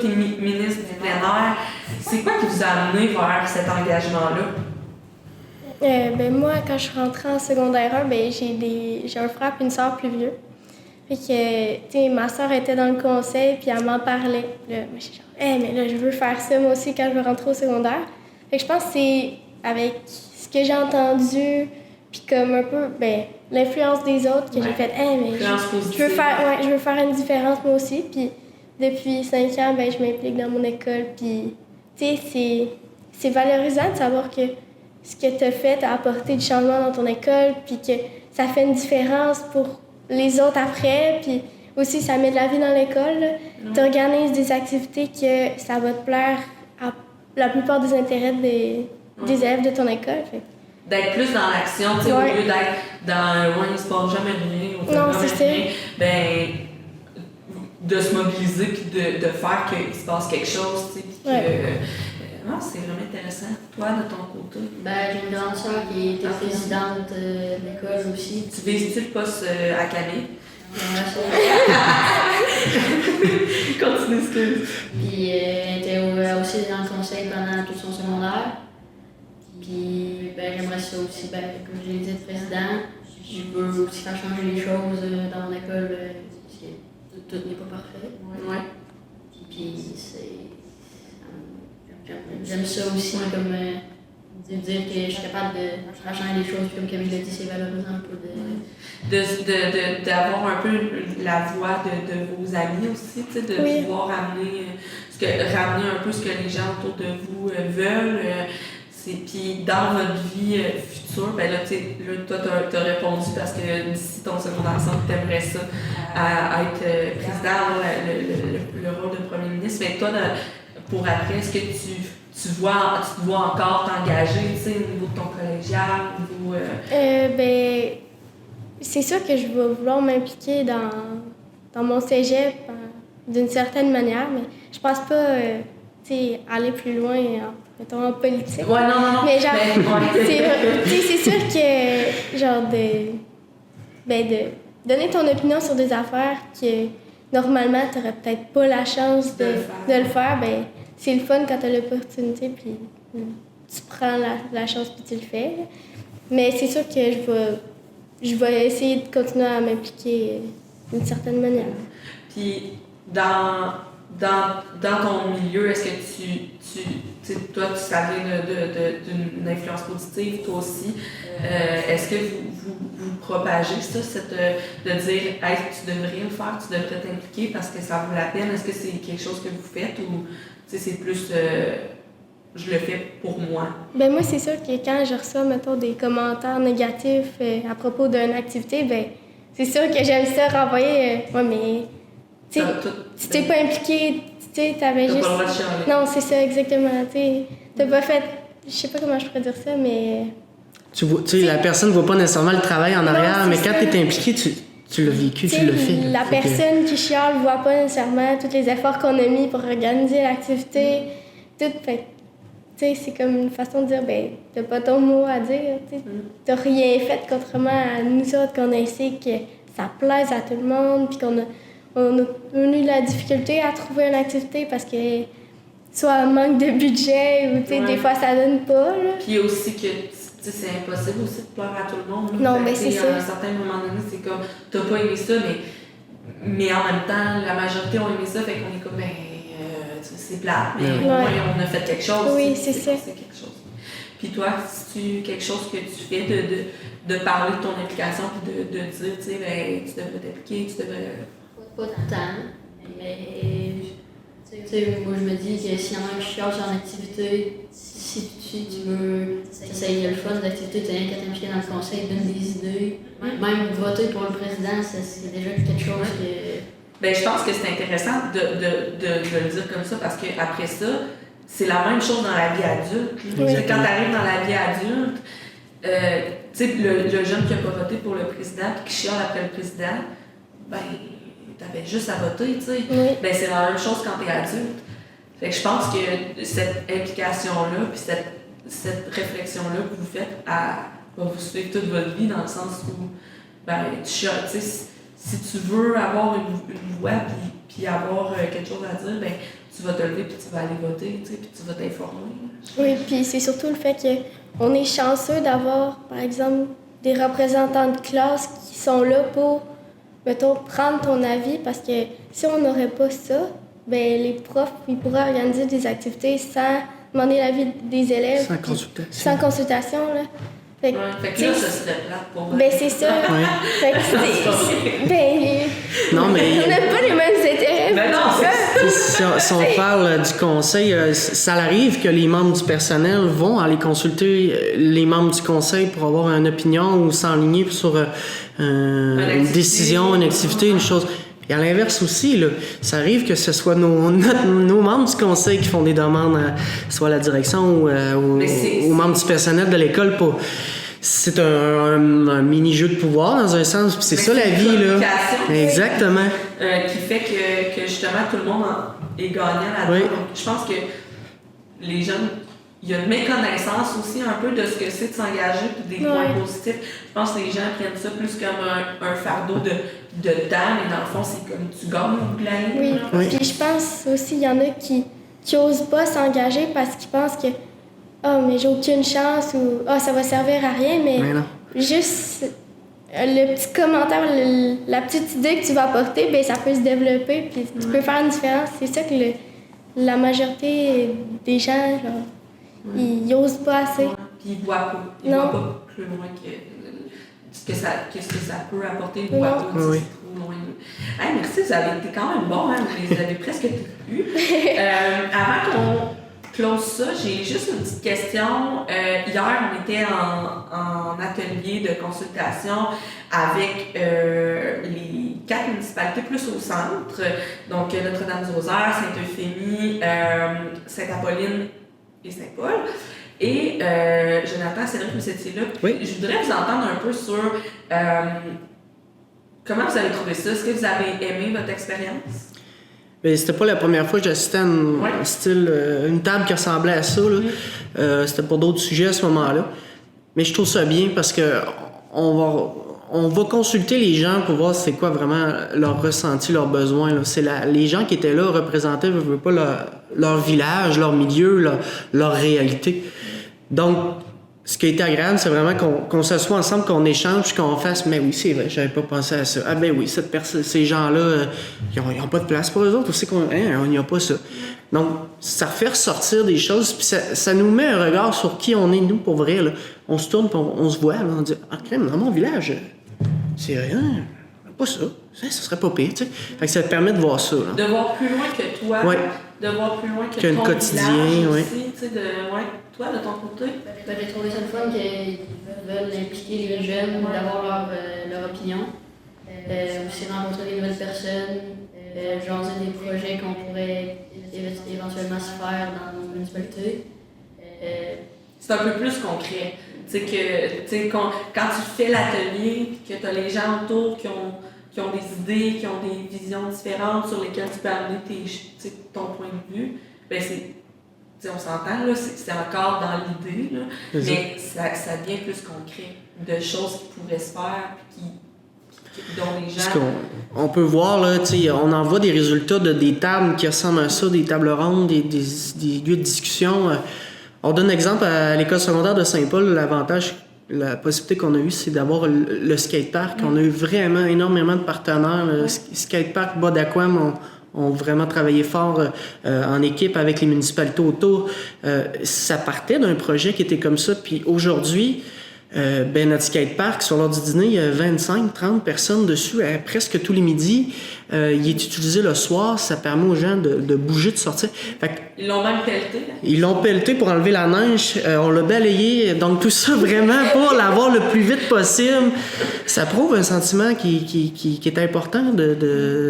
ministre du plein air. C'est quoi qui vous a amené vers cet engagement-là? Ben moi, quand je suis rentrée en secondaire 1, ben j'ai un frère et une sœur plus vieux. Fait que, tu sais, ma sœur était dans le conseil, puis elle m'en parlait. Là, moi, j'étais genre, mais là, je veux faire ça, moi aussi, quand je vais rentrer au secondaire. Fait que je pense que c'est avec ce que j'ai entendu, puis comme un peu, ben, l'influence des autres, que j'ai fait, mais je veux faire une différence, moi aussi. Puis depuis 5 ans, ben, je m'implique dans mon école, puis, tu sais, c'est valorisant de savoir que ce que tu as fait a apporté du changement dans ton école, puis que ça fait une différence pour les autres après, puis aussi ça met de la vie dans l'école. Tu organises des activités que ça va te plaire à la plupart des intérêts des élèves de ton école. Fait. D'être plus dans l'action, tu sais, au lieu d'être dans « ouais, il se passe jamais rien » ou « non, c'est rien », ben, de se mobiliser puis de faire qu'il se passe quelque chose, tu sais, puis que... non, c'est vraiment intéressant. Toi, de ton côté? Ben, j'ai une grande sœur qui était présidente de l'école aussi. Tu vises-tu le poste à Camille? Continue, excuse. Puis elle était aussi dans le conseil pendant tout son secondaire. Puis ben, j'aimerais ça aussi, ben, comme je l'ai dit, être président. Je veux aussi faire changer les choses dans mon école, parce que tout n'est pas parfait. Ouais. Puis j'aime ça aussi, comme de dire que je suis capable de faire changer les choses. Puis comme Camille l'a dit, c'est valorisant un peu d'avoir un peu la voix de vos amis aussi, tu sais, de pouvoir ramener un peu ce que les gens autour de vous veulent. Puis dans votre vie future, ben là, toi, t'as répondu parce que d'ici ton secondaire 5, t'aimerais ça être président, le rôle de premier ministre. Mais toi, pour après, est-ce que tu te vois encore t'engager, tu sais, au niveau de ton collégial, au niveau... Ben, c'est sûr que je vais vouloir m'impliquer dans mon cégep d'une certaine manière, mais je pense pas, tu sais, aller plus loin mettons, en politique. Ouais, non. Mais genre, c'est sûr que, genre, de donner ton opinion sur des affaires que, normalement, t'aurais peut-être pas la chance de le faire, ben, c'est le fun quand t'as l'opportunité, puis tu prends la chance puis tu le fais. Mais c'est sûr que je vais essayer de continuer à m'impliquer d'une certaine manière. Puis, dans ton milieu, est-ce que toi, tu savais d'une influence positive, toi aussi. Est-ce que vous propagez ça, de dire hey, tu devrais le faire, tu devrais t'impliquer parce que ça vaut la peine? Est-ce que c'est quelque chose que vous faites ou c'est plus je le fais pour moi. Ben moi, c'est sûr que quand je reçois, mettons, des commentaires négatifs à propos d'une activité, ben c'est sûr que j'aime ça renvoyer. Ouais, mais tu t'es pas impliqué, tu sais, t'avais juste. T'as pas le droit de chialer. Non, c'est ça, exactement. T'as pas fait. Je sais pas comment je pourrais dire ça, mais. Tu sais, la personne ne voit pas nécessairement le travail en arrière, mais quand ça. tu es impliqué, tu l'as vécu, tu l'as fait. La personne qui chiale voit pas nécessairement tous les efforts qu'on a mis pour organiser l'activité. Tout fait. Tu sais, c'est comme une façon de dire, ben, t'as pas ton mot à dire, tu sais. T'as rien fait contrairement à nous autres qu'on a essayé que ça plaise à tout le monde, puis qu'on a eu la difficulté à trouver une activité parce que soit un manque de budget ou, tu sais, des fois ça donne pas, là. Puis aussi que, c'est impossible aussi de plaire à tout le monde. Non, mais c'est ça. À un certain moment donné, c'est comme, t'as pas aimé ça, mais en même temps, la majorité ont aimé ça, fait qu'on est comme, c'est plat, mais au moins on a fait quelque chose. Oui, c'est ça. C'est quelque chose. Puis toi, si tu quelque chose que tu fais de parler de ton implication, puis de dire, tu sais, ben, tu devrais t'impliquer, tu devrais. Pas tout le temps, mais tu sais, moi je me dis que s'il y en a un qui cherche en activité, si tu veux essayer le fun d'activité, tu as rien qu'à t'impliquer dans le conseil, donne des idées. Même voter pour le président, c'est déjà quelque chose que. Ben, je pense que c'est intéressant de le dire comme ça parce qu'après ça, c'est la même chose dans la vie adulte. Quand tu arrives dans la vie adulte, tu sais, le jeune qui n'a pas voté pour le président et qui chiale après le président, ben, t'avais juste à voter, tu sais. Ben, c'est la même chose quand tu es adulte. Fait que je pense que cette implication-là, puis cette réflexion-là que vous faites, va vous suivre toute votre vie dans le sens où, ben, tu chiales, tu sais. Si tu veux avoir une voix puis avoir quelque chose à dire, ben tu vas te lever puis tu vas aller voter, tu sais, puis tu vas t'informer. Oui, puis c'est surtout le fait qu'on est chanceux d'avoir, par exemple, des représentants de classe qui sont là pour, mettons, prendre ton avis, parce que si on n'aurait pas ça, ben les profs, ils pourraient organiser des activités sans demander l'avis des élèves. Sans consultation. Sans consultation, là. Fait que là, ça serait plate pour moi. Ben, c'est ça. Fait que c'est. Ben. Non, mais. On n'a pas les mêmes intérêts. Ben non, si on parle du conseil, ça arrive que les membres du personnel vont aller consulter les membres du conseil pour avoir une opinion ou s'enligner sur une décision, une activité, une chose. Et à l'inverse aussi, là, ça arrive que ce soit nos membres du conseil qui font des demandes, soit à la direction ou aux membres du personnel de l'école pour. C'est un mini-jeu de pouvoir dans un sens, puis c'est ça la vie, là. Exactement. Qui fait que justement tout le monde est gagnant là-dedans. Oui. Donc, je pense que les jeunes, il y a une méconnaissance aussi un peu de ce que c'est de s'engager puis des points positifs. Je pense que les gens prennent ça plus comme un fardeau de temps, mais dans le fond, c'est comme tu gagnes au bout de la ligne. Oui. Puis je pense aussi, il y en a qui osent pas s'engager parce qu'ils pensent que mais j'ai aucune chance ou ça va servir à rien, mais juste le petit commentaire, la petite idée que tu vas apporter, ben ça peut se développer puis tu peux faire une différence. C'est ça que la majorité des gens, genre, ils n'osent pas assez. Puis ils voient pas. Ils voient pas plus loin que ce que ça peut apporter. Ils voient pas, c'est trop loin. Hey, merci, vous avez été quand même bon, hein? Vous les avez presque tous eu. Avant qu'on close ça, j'ai juste une petite question. Hier, on était en atelier de consultation avec les 4 municipalités plus au centre, donc Notre-Dame-des-Rosaires, Sainte-Euphémie, Sainte-Apolline et Saint-Paul. Et Jonathan, c'est vrai que vous étiez là. Je voudrais vous entendre un peu sur comment vous avez trouvé ça. Est-ce que vous avez aimé votre expérience? Mais c'était pas la première fois que j'assistais à une table qui ressemblait à ça. Là. C'était pour d'autres sujets à ce moment-là. Mais je trouve ça bien parce que on va consulter les gens pour voir c'est quoi vraiment leur ressenti, leurs besoins. Là. C'est les gens qui étaient là représentaient pas leur village, leur milieu, leur réalité. Donc, ce qui a été agréable, c'est vraiment qu'on s'assoit ensemble, qu'on échange, qu'on fasse « Mais oui, c'est vrai, j'avais pas pensé à ça. Ah ben oui, ces gens-là, ils ont pas de place pour eux autres. Aussi on n'y a pas ça. » Donc, ça fait ressortir des choses, puis ça nous met un regard sur qui on est, nous, pour vrai. Là. On se tourne, puis on se voit, là, on dit « Ah, crème, dans mon village, c'est rien, pas ça. Ça serait pas pire, tu sais. » Fait que ça te permet de voir ça. Là. De voir plus loin que toi. de voir plus loin que le ton quotidien, village oui. aussi, tu sais, toi, de ton côté. J'ai trouvé ça le fun qu'ils veulent impliquer les jeunes, d'avoir leur opinion. Aussi rencontrer des nouvelles personnes, jaser des projets qu'on pourrait éventuellement se faire dans nos municipalités. C'est un peu plus concret. Quand tu fais l'atelier, que tu as les gens autour qui ont des idées, qui ont des visions différentes sur lesquelles tu peux amener ton point de vue, ben on s'entend, là, c'est encore dans l'idée, là, mais ça devient plus concret, de choses qui pourraient se faire, dont les gens... On peut voir, là, on en voit des résultats de des tables qui ressemblent à ça, des tables rondes, des lieux de discussion. On donne exemple à l'école secondaire de Saint-Paul, l'avantage, la possibilité qu'on a eue, c'est d'avoir le skatepark. On a eu vraiment énormément de partenaires. Le skatepark Bas d'Aquam ont vraiment travaillé fort en équipe avec les municipalités autour. Ça partait d'un projet qui était comme ça, puis aujourd'hui, notre skatepark, sur l'heure du dîner, il y a 25-30 personnes dessus, presque tous les midis. Il est utilisé le soir, ça permet aux gens de bouger, de sortir. Ils l'ont même pelleté. Ils l'ont pelleté pour enlever la neige, on l'a balayé, donc tout ça vraiment pour l'avoir le plus vite possible. Ça prouve un sentiment qui est important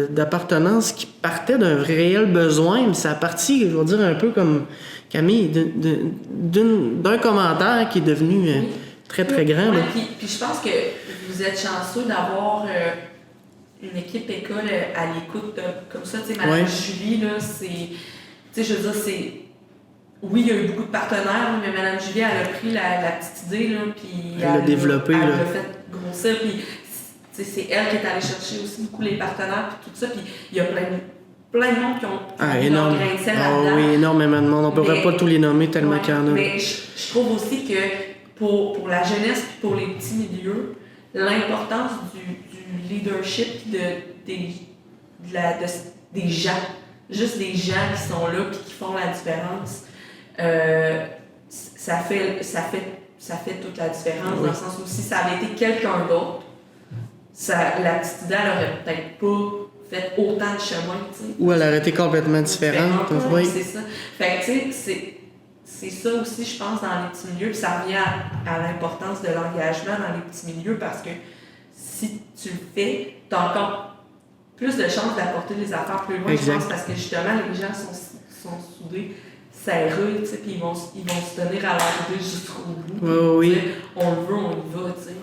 d'appartenance, qui partait d'un réel besoin, mais ça a parti, je vais dire, un peu comme Camille, d'un commentaire qui est devenu... très, très grand. Ouais, puis je pense que vous êtes chanceux d'avoir une équipe école à l'écoute comme ça. Tu sais, Mme Julie, là, c'est... Tu sais, je veux dire, c'est... Oui, il y a eu beaucoup de partenaires, mais Mme Julie, elle a pris la petite idée, là, puis... Elle l'a développée, elle là. l'a fait grossir, puis c'est elle qui est allée chercher aussi beaucoup les partenaires, puis tout ça, puis il y a plein de monde qui ont énorme. grain de sel là-dedans. Oui, énormément de monde. On ne pourrait pas tous les nommer tellement qu'il y en a. Mais je trouve aussi que pour la jeunesse et pour les petits milieux, l'importance du leadership des gens, juste des gens qui sont là et qui font la différence, ça fait toute la différence, dans le sens où si ça avait été quelqu'un d'autre, la petite idée, elle aurait peut-être pas fait autant de chemin, tu sais. Ou elle aurait été complètement différente. Oui. C'est ça. Fait que, tu sais, c'est ça aussi, je pense, dans les petits milieux, puis ça revient à l'importance de l'engagement dans les petits milieux, parce que si tu le fais, tu as encore plus de chances d'apporter les affaires plus loin, je pense, parce que justement, les gens sont soudés, serrés, tu sais, puis ils vont se tenir à leur idée jusqu'au bout. Oui. On le veut, on y va, tu sais.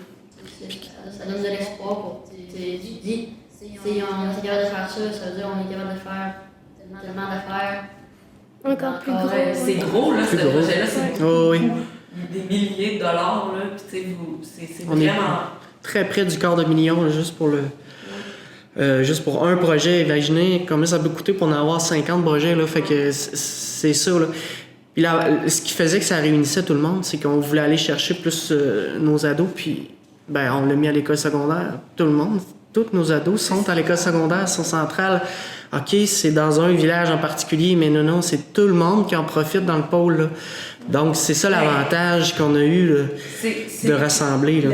Ça donne de l'espoir pour... Tu dis, si on est capable de faire ça, ça veut dire qu'on est capable de faire tellement d'affaires. Encore plus gros. C'est gros, là, ce projet-là, c'est beaucoup, des milliers de dollars, là, puis tu sais, c'est vraiment... Très près du quart de million, juste pour un projet. Imaginez combien ça peut coûter pour en avoir 50 projets, là, fait que c'est ça, là. Puis là, ce qui faisait que ça réunissait tout le monde, c'est qu'on voulait aller chercher plus nos ados, puis on l'a mis à l'école secondaire. Tout le monde, tous nos ados sont à l'école secondaire, sont centrales. OK, c'est dans un village en particulier, mais non, c'est tout le monde qui en profite dans le pôle, là. Donc, c'est ça l'avantage qu'on a eu là, de rassembler. Là.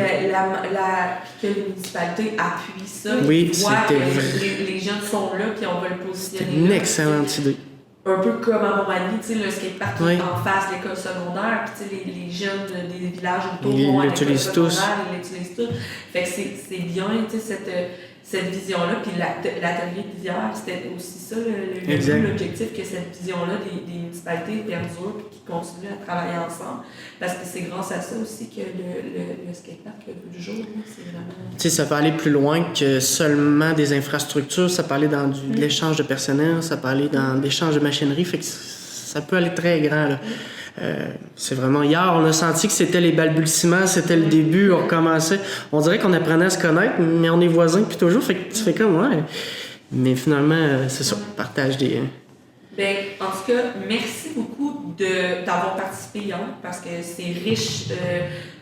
Que les municipalités appuient ça. Oui, ils voient que les jeunes sont là puis on va le positionner. C'est une excellente idée. Un peu comme à Montmagny, tu sais, le skatepark qui est en face de l'école secondaire, puis tu sais, les jeunes des villages autour vont à l'école secondaire, ils l'utilisent tous. Fait que c'est bien, tu sais, cette vision-là, puis l'atelier d'hier, c'était aussi ça, l'objectif, que cette vision-là des municipalités perdure et qui continuent à travailler ensemble. Parce que c'est grâce à ça aussi que le skatepark a vu le jour. C'est vraiment... Tu sais, ça peut aller plus loin que seulement des infrastructures, ça peut aller dans de l'échange de personnel, ça peut aller dans l'échange de machinerie, fait que ça peut aller très grand, là. C'est vraiment hier, on a senti que c'était les balbutiements, c'était le début, on recommençait. On dirait qu'on apprenait à se connaître, mais on est voisins depuis toujours, fait que tu fais comme, ouais. Mais finalement, c'est ça, on partage des... En tout cas, merci beaucoup d'avoir participé hier, parce que c'est riche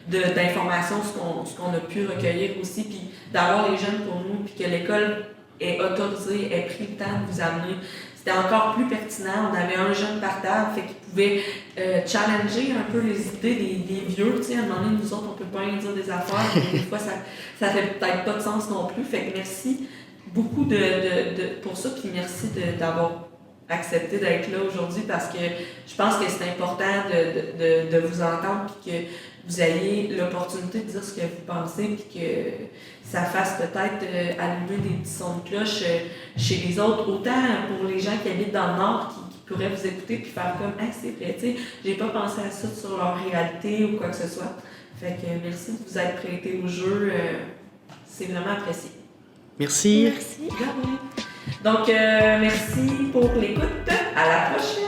d'informations, ce qu'on a pu recueillir aussi, puis d'avoir les jeunes pour nous, puis que l'école est autorisée, ait pris le temps de vous amener. C'était encore plus pertinent. On avait un jeune par table, fait qu'il pouvait challenger un peu les idées des vieux. Tu sais, à un moment donné, nous autres, on peut pas rien dire des affaires, mais des fois, ça fait peut-être pas de sens non plus. Fait que merci beaucoup pour ça, puis merci d'avoir accepté d'être là aujourd'hui parce que je pense que c'est important de vous entendre et que vous ayez l'opportunité de dire ce que vous pensez et que ça fasse peut-être allumer des petits sons de cloche chez les autres, autant pour les gens qui habitent dans le Nord qui pourraient vous écouter puis faire comme « Ah, c'est vrai, tu sais, j'ai pas pensé à ça sur leur réalité ou quoi que ce soit. » Fait que merci de vous être prêté au jeu, c'est vraiment apprécié. Merci. Merci. Donc, merci pour l'écoute. À la prochaine!